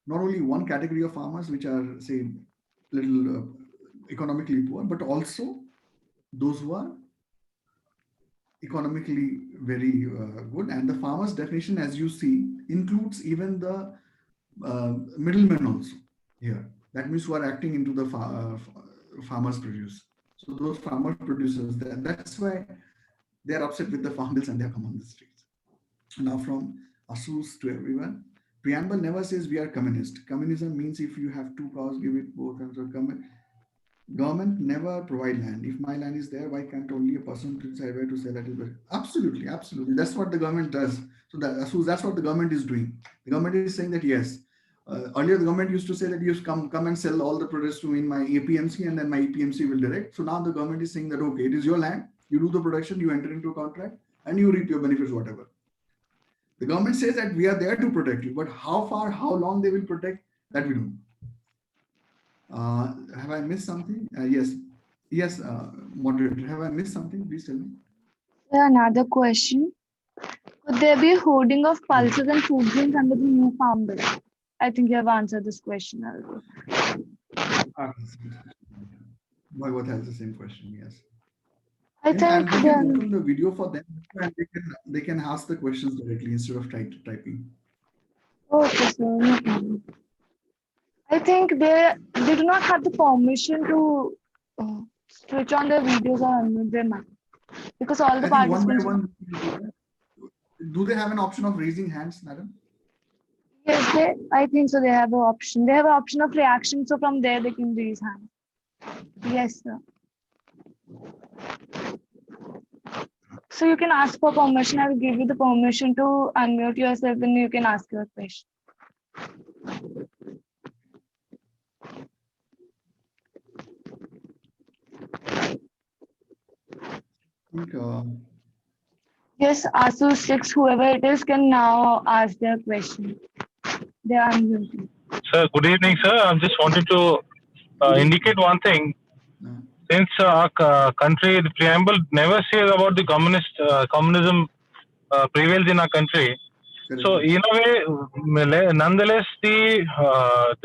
Speaker 2: not only one category of farmers, which are, say, little economically poor, but also those who are economically very good. And the farmers definition, as you see, includes even the middlemen also here. That means who are acting into the farmers produce. So those farmer producers, that's why they are upset with the farm bills and they have come on the streets. Now from Asus to everyone, preamble never says we are communist. Communism means if you have two cows, give it both hands or government never provide land. If my land is there, why can't only a person decide where to sell it? Absolutely, absolutely. That's what the government does. So that's what the government is doing. The government is saying that yes. Earlier, the government used to say that you come and sell all the produce to me in my APMC, and then my APMC will direct. So now the government is saying that okay, it is your land. You do the production, you enter into a contract, and you reap your benefits, whatever. The government says that we are there to protect you, but how far, how long they will protect, that we don't know. Have I missed something? Yes, moderator. Have I missed something? Please tell me.
Speaker 3: Another question. Could there be hoarding of pulses and food grains under the new farm bill? I think you have answered this question already.
Speaker 2: Bhagwat has the same question, yes.
Speaker 3: I think
Speaker 2: we can open the video for them and they can ask the questions directly instead of typing.
Speaker 3: Okay, sir. No problem. I think they do not have the permission to switch on their videos or unmute their mic because all the participants.
Speaker 2: One by one, do they have an option of raising hands, madam?
Speaker 3: Yes, I think so. They have an option. They have an option of reaction, so from there they can raise hands. Yes, sir. So you can ask for permission. I will give you the permission to unmute yourself and you can ask your question. Yes, Asus 6, whoever it is, can now ask their question. They are unmuted.
Speaker 4: Sir, good evening, sir. I just wanted to indicate one thing. Since our country, the preamble never says about the communism prevails in our country. So in a way, nonetheless, the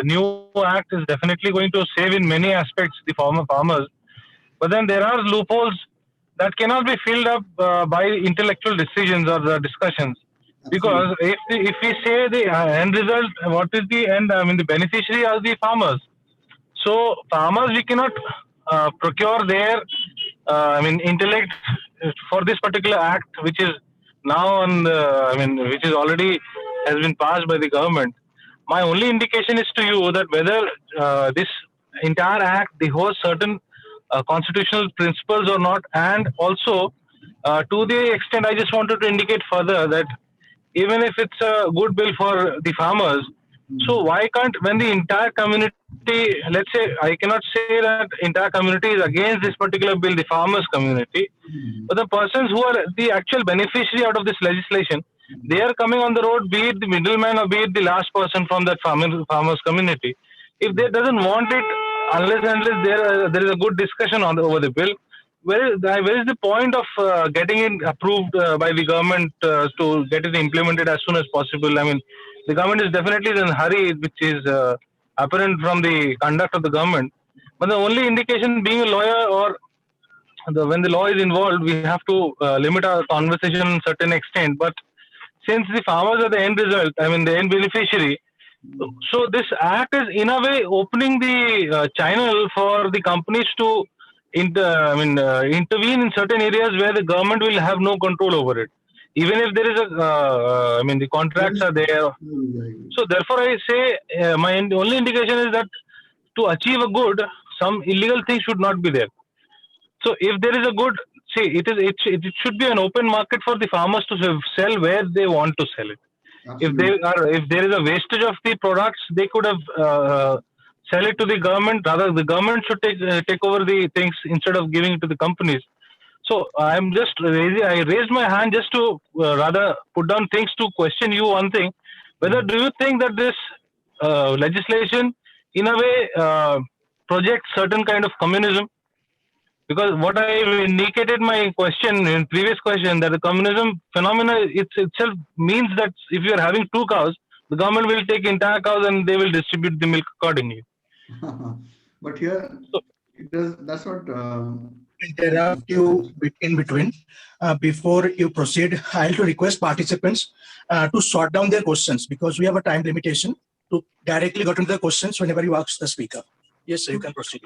Speaker 4: new act is definitely going to save in many aspects the farmers. But then there are loopholes that cannot be filled up by intellectual decisions or the discussions. Because if we say the end result, what is the end? I mean, the beneficiary are the farmers. So farmers, we cannot procure their intellect for this particular act, which is now on which is already has been passed by the government. My only indication is to you that whether this entire act holds certain constitutional principles or not, and also to the extent I just wanted to indicate further that even if it's a good bill for the farmers, so why can't, when the entire community, let's say, I cannot say that entire community is against this particular bill, the farmers community, but the persons who are the actual beneficiary out of this legislation, they are coming on the road, be it the middleman or be it the last person from that farmers community. If they doesn't want it, unless there is a good discussion over the bill, where is the point of getting it approved by the government to get it implemented as soon as possible? I mean, the government is definitely in a hurry, which is apparent from the conduct of the government. But the only indication, being a lawyer or when the law is involved, we have to limit our conversation to a certain extent. But since the farmers are the end result, I mean the end beneficiary, so this act is in a way opening the channel for the companies to intervene in certain areas where the government will have no control over it. Even if there is the contracts are there. So therefore, I say my only indication is that to achieve a good, some illegal things should not be there. So if there is a good, it should be an open market for the farmers to sell where they want to sell it. Absolutely. If there is a wastage of the products, they could have sell it to the government. Rather, the government should take over the things instead of giving it to the companies. So I raised my hand just to rather put down things to question you one thing. Whether do you think that this legislation in a way projects certain kind of communism? Because what I indicated my question in previous question, that the communism phenomena itself means that if you are having two cows, the government will take entire cows and they will distribute the milk accordingly.
Speaker 2: But here,
Speaker 4: So,
Speaker 2: it does. That's what.
Speaker 5: Interrupt you in between. Before you proceed, I'll to request participants to sort down their questions because we have a time limitation to directly go into the questions whenever you ask the speaker. Yes, sir, you can proceed.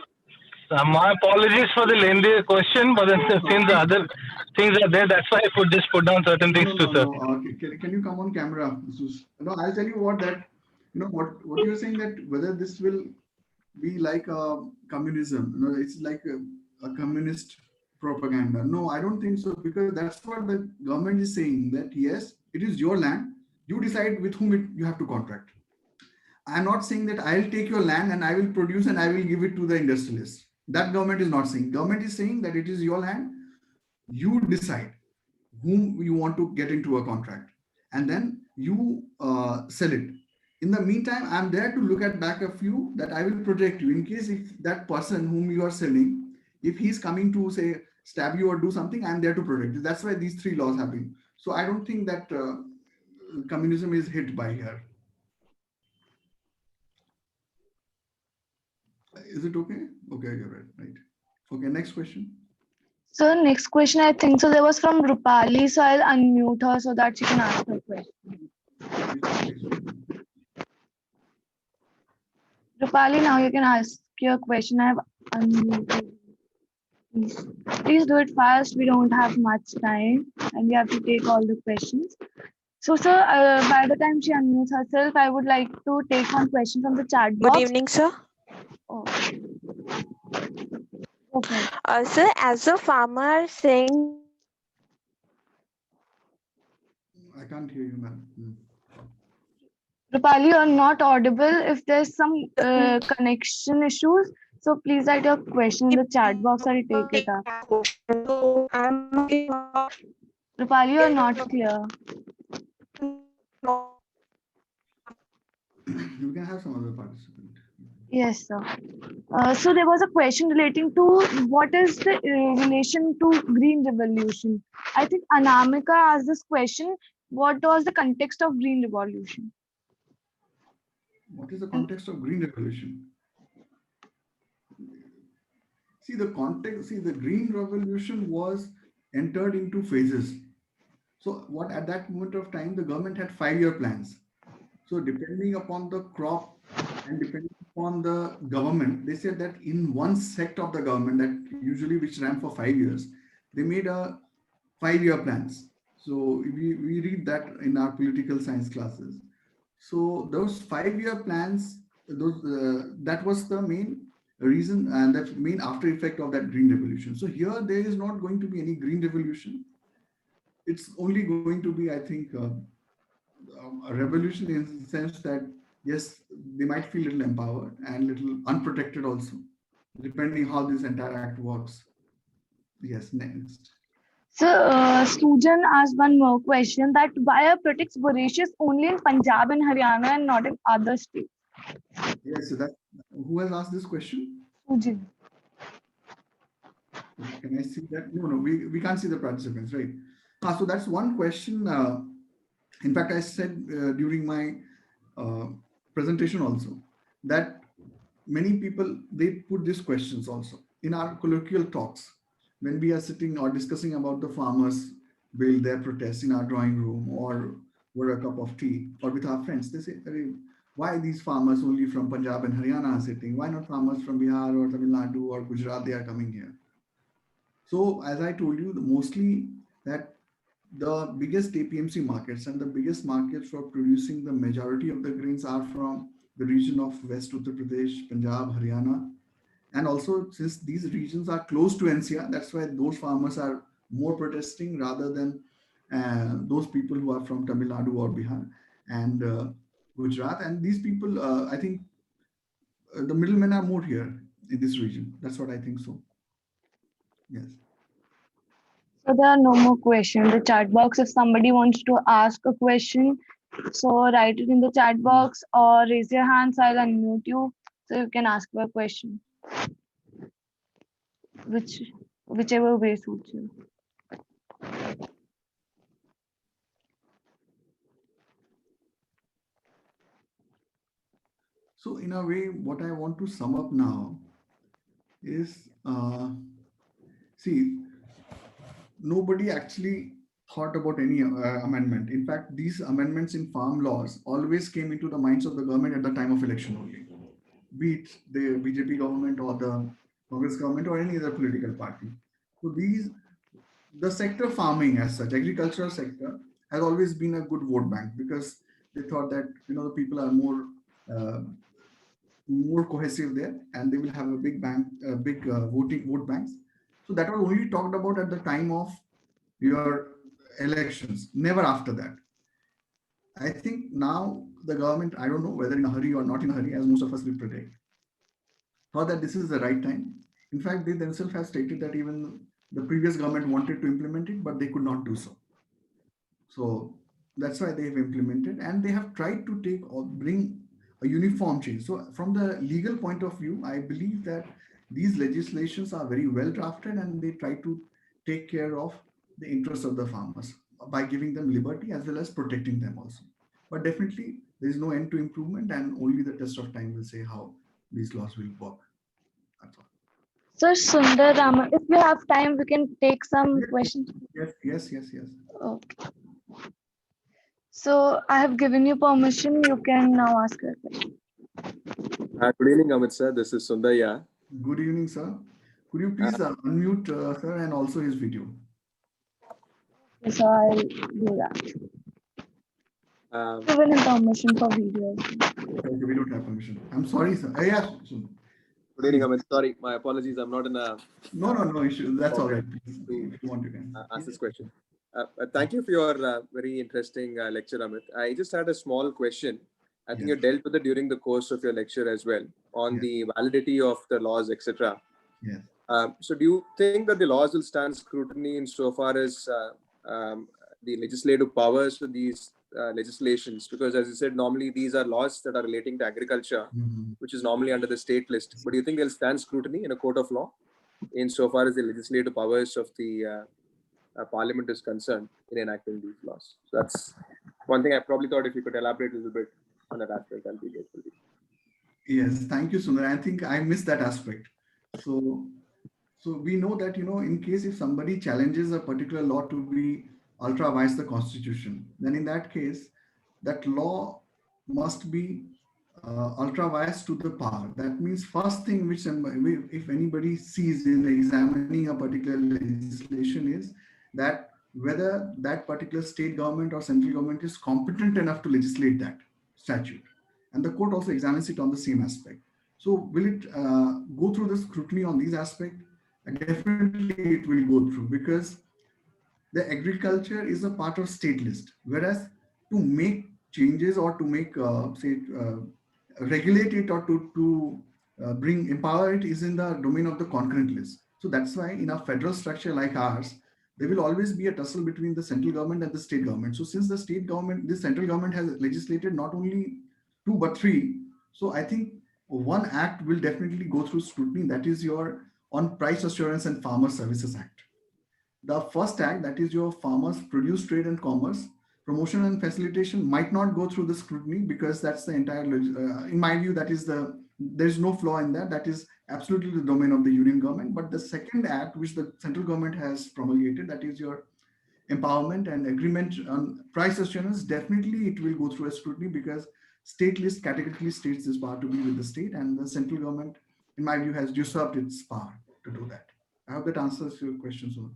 Speaker 4: my apologies for the lengthy question, but then since the other things are there, that's why I could just put down certain things to sir.
Speaker 2: Can you come on camera, Sus? No, I'll tell you what that. What you're saying, that whether this will be like a communism. It's like a communist propaganda. No, I don't think so, because that's what the government is saying, that yes, it is your land. You decide with whom you have to contract. I'm not saying that I'll take your land and I will produce and I will give it to the industrialist. That government is not saying. Government is saying that it is your land. You decide whom you want to get into a contract, and then you sell it. In the meantime, I'm there to look at back a few, that I will protect you in case if that person whom you are selling, if he's coming to say stab you or do something, I'm there to protect you. That's why these three laws have been. So I don't think that communism is hit by here. Is it okay? Okay, you're right. Okay, next question.
Speaker 3: So next question, I think so there was from Rupali, so I'll unmute her so that she can ask her question. Rupali, now you can ask your question. I have unmuted. Please do it fast. We don't have much time and we have to take all the questions. So, sir, by the time she unmutes herself, I would like to take one question from the chat box.
Speaker 6: Good evening, sir.
Speaker 3: Oh. Okay.
Speaker 6: Sir, as a farmer saying.
Speaker 2: I can't hear you, ma'am.
Speaker 3: Rupali, you're not audible. If there's some connection issues, so please write your question in the chat box. I'll take it up. Rupali, you're not clear.
Speaker 2: You can have some other participant.
Speaker 3: Yes, sir. So there was a question relating to what is the relation to Green Revolution. I think Anamika asked this question. What was the context of Green Revolution?
Speaker 2: What is the context of Green Revolution? See, the context, the Green Revolution was entered into phases. So what at that moment of time, the government had 5-year plans. So depending upon the crop and depending upon the government, they said that in one sect of the government that usually which ran for 5 years, they made a 5-year plans. So we read that in our political science classes. So those 5-year plans, that was the main reason and that main after effect of that Green Revolution. So here there is not going to be any Green Revolution. It's only going to be, I think, a revolution in the sense that, yes, they might feel little empowered and little unprotected also, depending how this entire act works. Yes, next.
Speaker 3: So, Sujan asked one more question, that why are protects voracious only in Punjab and Haryana and not in other states?
Speaker 2: Yes, so that, who has asked this question?
Speaker 3: Sujan.
Speaker 2: Can I see that? No, we can't see the participants, right? So that's one question. In fact, I said during my presentation also that many people, they put these questions also in our colloquial talks when we are sitting or discussing about the farmers bill, their protests in our drawing room or over a cup of tea or with our friends. They say, why these farmers only from Punjab and Haryana are sitting? Why not farmers from Bihar or Tamil Nadu or Gujarat? They are coming here. So as I told you, mostly that the biggest APMC markets and the biggest markets for producing the majority of the grains are from the region of West Uttar Pradesh, Punjab, Haryana. And also since these regions are close to NCR, that's why those farmers are more protesting rather than those people who are from Tamil Nadu or Bihar and Gujarat. And these people, I think the middlemen are more here in this region. That's what I think so. Yes.
Speaker 3: So there are no more questions in the chat box. If somebody wants to ask a question, so write it in the chat box or raise your hand so I'll unmute you so you can ask your question. Which whichever way suits you.
Speaker 2: So in a way, what I want to sum up now is, see, nobody actually thought about any amendment. In fact, these amendments in farm laws always came into the minds of the government at the time of election only, be it the BJP government or the Congress government or any other political party. So the sector farming as such, agricultural sector, has always been a good vote bank because they thought that the people are more cohesive there, and they will have a big vote banks. So that was only talked about at the time of your elections, never after that. I think now the government, I don't know whether in a hurry or not in a hurry, as most of us will predict, thought that this is the right time. In fact, they themselves have stated that even the previous government wanted to implement it, but they could not do so. So that's why they have implemented, and they have tried to bring a uniform change. So from the legal point of view, I believe that these legislations are very well drafted, and they try to take care of the interests of the farmers by giving them liberty as well as protecting them also. But definitely there is no end to improvement, and only the test of time will say how these laws will work. That's all.
Speaker 3: So Sundar Raman, if you have time, we can take some questions.
Speaker 2: Yes.
Speaker 3: Okay. So I have given you permission. You can now ask your question.
Speaker 7: Good evening, Amit sir. This is Sundaya.
Speaker 2: Good evening, sir. Could you please unmute sir and also his video?
Speaker 3: Yes, so I'll do that. Given him permission for video.
Speaker 2: Okay, we don't have permission. I'm sorry, sir. Yeah.
Speaker 7: Good evening, Amit. Sorry, my apologies. I'm not in a.
Speaker 2: No issue. That's all right. Please, if you want, you can
Speaker 7: ask this question. Thank you for your very interesting lecture, Amit. I just had a small question. I think you dealt with it during the course of your lecture as well on the validity of the laws, etc.
Speaker 2: Yes.
Speaker 7: So do you think that the laws will stand scrutiny insofar as the legislative powers of these legislations? Because as you said, normally these are laws that are relating to agriculture, which is normally under the state list. But do you think they'll stand scrutiny in a court of law insofar as the legislative powers of the parliament is concerned in enacting these laws? So that's one thing I probably thought if you could elaborate a little bit on that aspect, I'll be grateful.
Speaker 2: Yes, thank you, Sundar. I think I missed that aspect. So we know that, in case if somebody challenges a particular law to be ultra vires the constitution, then in that case, that law must be ultra vires to the power. That means first thing which if anybody sees in examining a particular legislation is that whether that particular state government or central government is competent enough to legislate that statute. And the court also examines it on the same aspect. So will it go through the scrutiny on these aspects? Definitely it will go through, because the agriculture is a part of state list, whereas to make changes or to make regulate it or to empower it is in the domain of the concurrent list. So that's why in a federal structure like ours, there will always be a tussle between the central government and the state government. So since the central government has legislated not only 2 but 3, so I think one act will definitely go through scrutiny. That is your on Price Assurance and Farmer Services Act. The first act, that is your Farmers Produce Trade and Commerce Promotion and Facilitation, might not go through the scrutiny because that's the entire, in my view, there's no flaw in that. That is absolutely the domain of the union government. But the second act, which the central government has promulgated, that is your Empowerment and Agreement on Price Assurance, definitely it will go through a scrutiny because state list categorically states this power to be with the state, and the central government, in my view, has usurped its power to do that. I hope that answers your question, Sundar.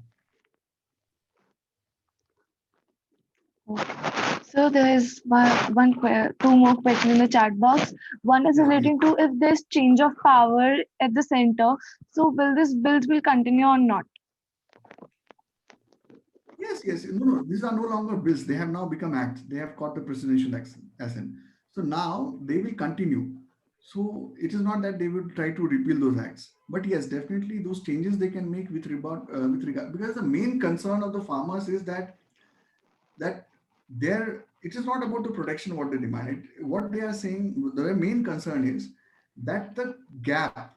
Speaker 3: So there is two more questions in the chat box. One is relating to if there's change of power at the center. So will this bills will continue or not?
Speaker 2: Yes. No. These are no longer bills. They have now become acts. They have caught the presidential assent. So now they will continue. So it is not that they will try to repeal those acts, but yes, definitely those changes they can make with regard, because the main concern of the farmers is that it is not about the protection what they demand. What they are saying, the main concern is that the gap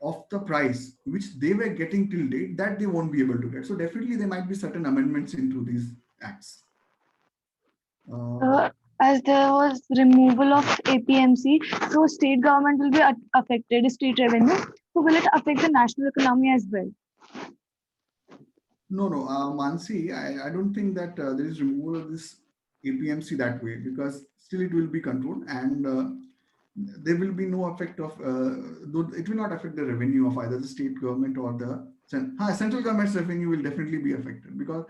Speaker 2: of the price which they were getting till date, that they won't be able to get. So definitely there might be certain amendments into these acts.
Speaker 3: As there was removal of APMC, so state government will be affected, state revenue. So will it affect the national economy as well?
Speaker 2: No, Mansi, I don't think that there is removal of this APMC that way, because still it will be controlled, and there will be no effect of, though it will not affect the revenue of either the state government or the central government's revenue will definitely be affected, because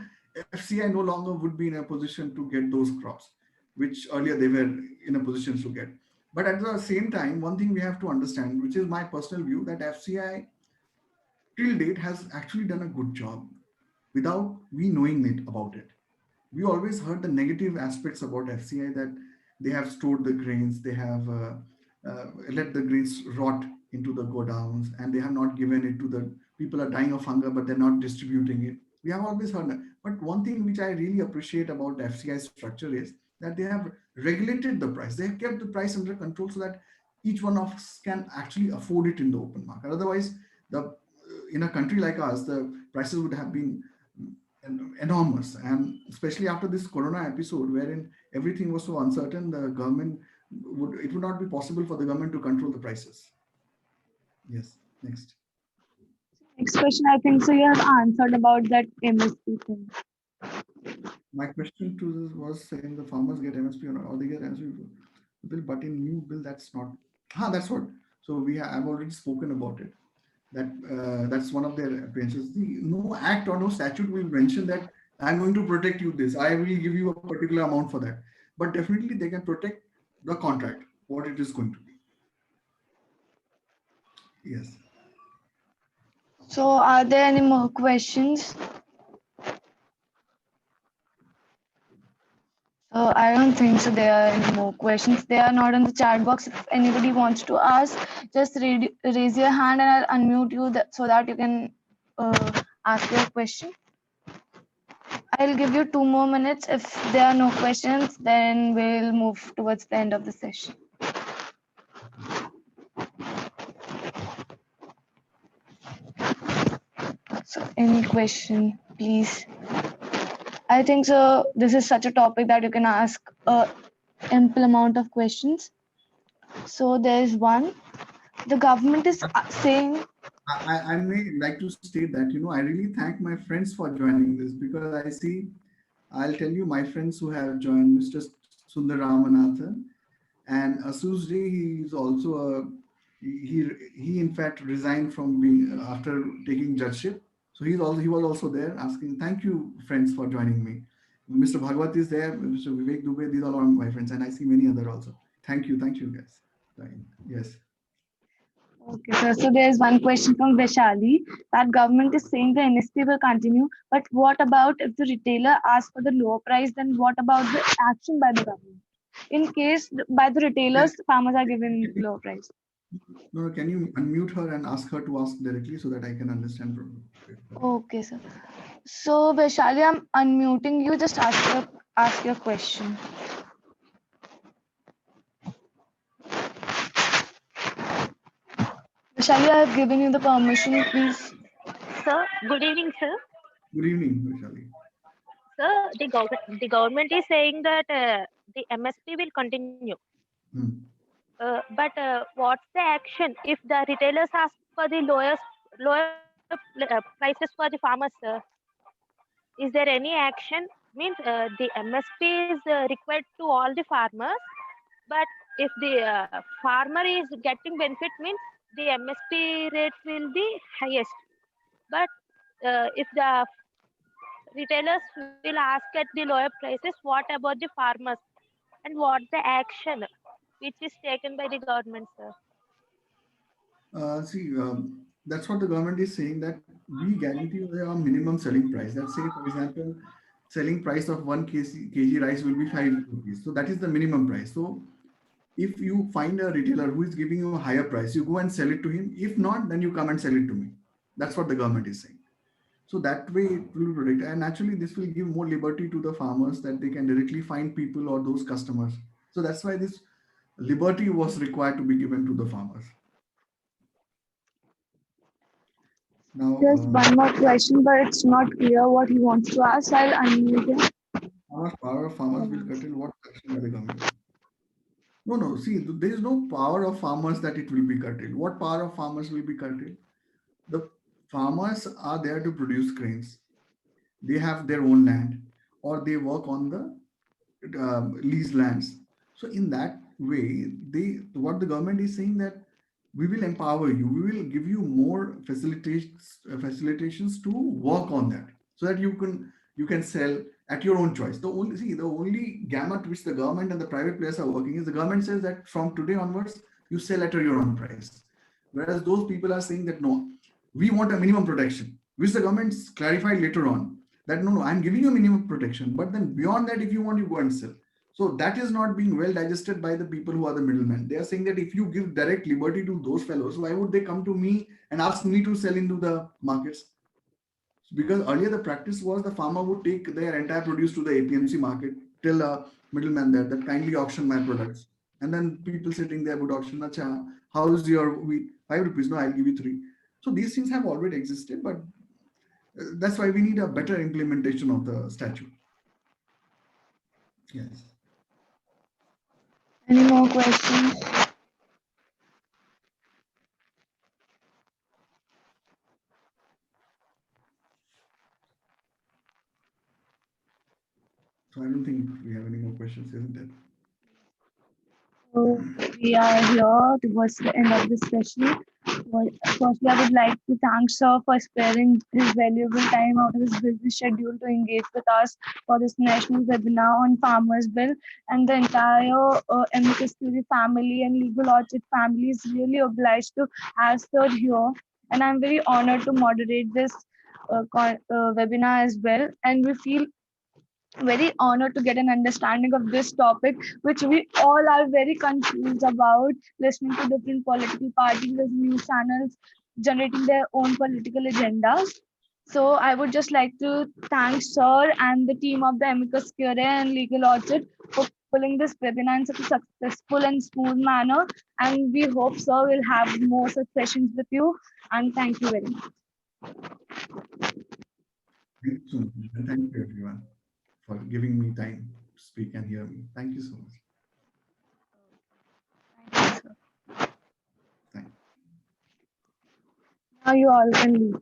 Speaker 2: FCI no longer would be in a position to get those crops, which earlier they were in a position to get. But at the same time, one thing we have to understand, which is my personal view, that FCI till date has actually done a good job without we knowing it about it. We always heard the negative aspects about FCI, that they have stored the grains, they have let the grains rot into the godowns, and they have not given it to the people are dying of hunger, but they're not distributing it. We have always heard that. But one thing which I really appreciate about FCI structure is that they have regulated the price. They have kept the price under control so that each one of us can actually afford it in the open market. Otherwise, in a country like ours, the prices would have been enormous, and especially after this corona episode wherein everything was so uncertain, the government would not be possible for the government to control the prices. Yes, next
Speaker 3: question, I think so you have answered about that MSP thing.
Speaker 2: My question to this was saying the farmers get MSP or they get MSP bill, but in new bill that's not. That's what. So I've already spoken about it. That's one of their appearances. No act or no statute will mention that I'm going to protect you this. I will give you a particular amount for that. But definitely they can protect the contract, what it is going to be. Yes.
Speaker 3: So are there any more questions? I don't think so there are any more questions. They are not in the chat box. If anybody wants to ask, just raise your hand and I'll unmute you so that you can ask your question. I'll give you 2 more minutes. If there are no questions, then we'll move towards the end of the session. So any question, please. I think so. This is such a topic that you can ask ample amount of questions. So there's one. The government is saying.
Speaker 2: I may like to state that, I really thank my friends for joining this, because I'll tell you my friends who have joined, Mr. Sundar Ramanathan and Asusji. He's also he in fact resigned from being after taking judgeship. So he was also there asking, thank you friends for joining me. Mr. Bhagwat is there, Mr. Vivek Dubey, these all are my friends, and I see many other also. Thank you guys. Yes.
Speaker 3: Okay, sir. So there is one question from Vaishali, that government is saying the NSP will continue, but what about if the retailer asks for the lower price? Then what about the action by the government? In case by the retailers, farmers are given lower price.
Speaker 2: No, can you unmute her and ask her to ask directly so that I can understand properly?
Speaker 3: Okay, sir. So Vaishali, I'm unmuting you. Just ask your question. Vaishali, I have given you the permission, please.
Speaker 6: Sir, good evening, sir.
Speaker 2: Good evening, Vaishali.
Speaker 6: Sir, the government is saying that the MSP will continue. But what's the action if the retailers ask for the lower prices for the farmers, sir? Is there any action? Means the MSP is required to all the farmers, but if the farmer is getting benefit, means the MSP rate will be highest. But if the retailers will ask at the lower prices, what about the farmers? And what the action which is taken by the government, sir?
Speaker 2: That's what the government is saying, that we guarantee a minimum selling price. Let's say, for example, selling price of 1 kg rice will be 5 rupees. So that is the minimum price. So if you find a retailer who is giving you a higher price, you go and sell it to him. If not, then you come and sell it to me. That's what the government is saying. So that way it will protect. And actually this will give more liberty to the farmers, that they can directly find people or those customers. So that's why this liberty was required to be given to the farmers. Now,
Speaker 3: Just one more question, but it's not clear what he wants to ask. I'll unmute him.
Speaker 2: how much power of farmers will curtail what action by the government? No, no. See, there is no power of farmers that it will be curtailed. What power of farmers will be curtailed? The farmers are there to produce grains. They have their own land, or they work on the lease lands. So in that way, what the government is saying that we will empower you, we will give you more facilitations to work on that, so that you can sell at your own choice. The only gamut which the government and the private players are working is the government says that from today onwards you sell at your own price, whereas those people are saying that no, we want a minimum protection, which the government clarified later on that no, I'm giving you minimum protection, but then beyond that, if you want, you go and sell. So that is not being well digested by the people who are the middlemen. They are saying that if you give direct liberty to those fellows, why would they come to me and ask me to sell into the markets? Because earlier the practice was the farmer would take their entire produce to the APMC market, tell a middleman there that kindly auction my products, and then people sitting there would auction. Acha, how is your wheat? 5 rupees? No, I'll give you 3. So these things have already existed, but that's why we need a better implementation of the statute. Yes.
Speaker 3: Any more questions?
Speaker 2: So I don't think we have any more questions, isn't it?
Speaker 3: So we are here towards the end of this session. Well, firstly, I would like to thank Sir for sparing his valuable time out of his busy schedule to engage with us for this national webinar on Farmers Bill, and the entire Amicus Curie family and Legal Orchid family is really obliged to have Sir here. And I'm very honored to moderate this webinar as well. And we feel very honored to get an understanding of this topic, which we all are very confused about, listening to different political parties as news channels generating their own political agendas. So I would just like to thank Sir and the team of the Amicus Curie and Legal Orchid for pulling this webinar in such a successful and smooth manner. And we hope Sir will have more such sessions with you. And thank you very much.
Speaker 2: Thank you so much. And thank you everyone for giving me time to speak and hear me. Thank you so much.
Speaker 3: Thank you, Sir.
Speaker 2: Thank you.
Speaker 3: Now you all can leave.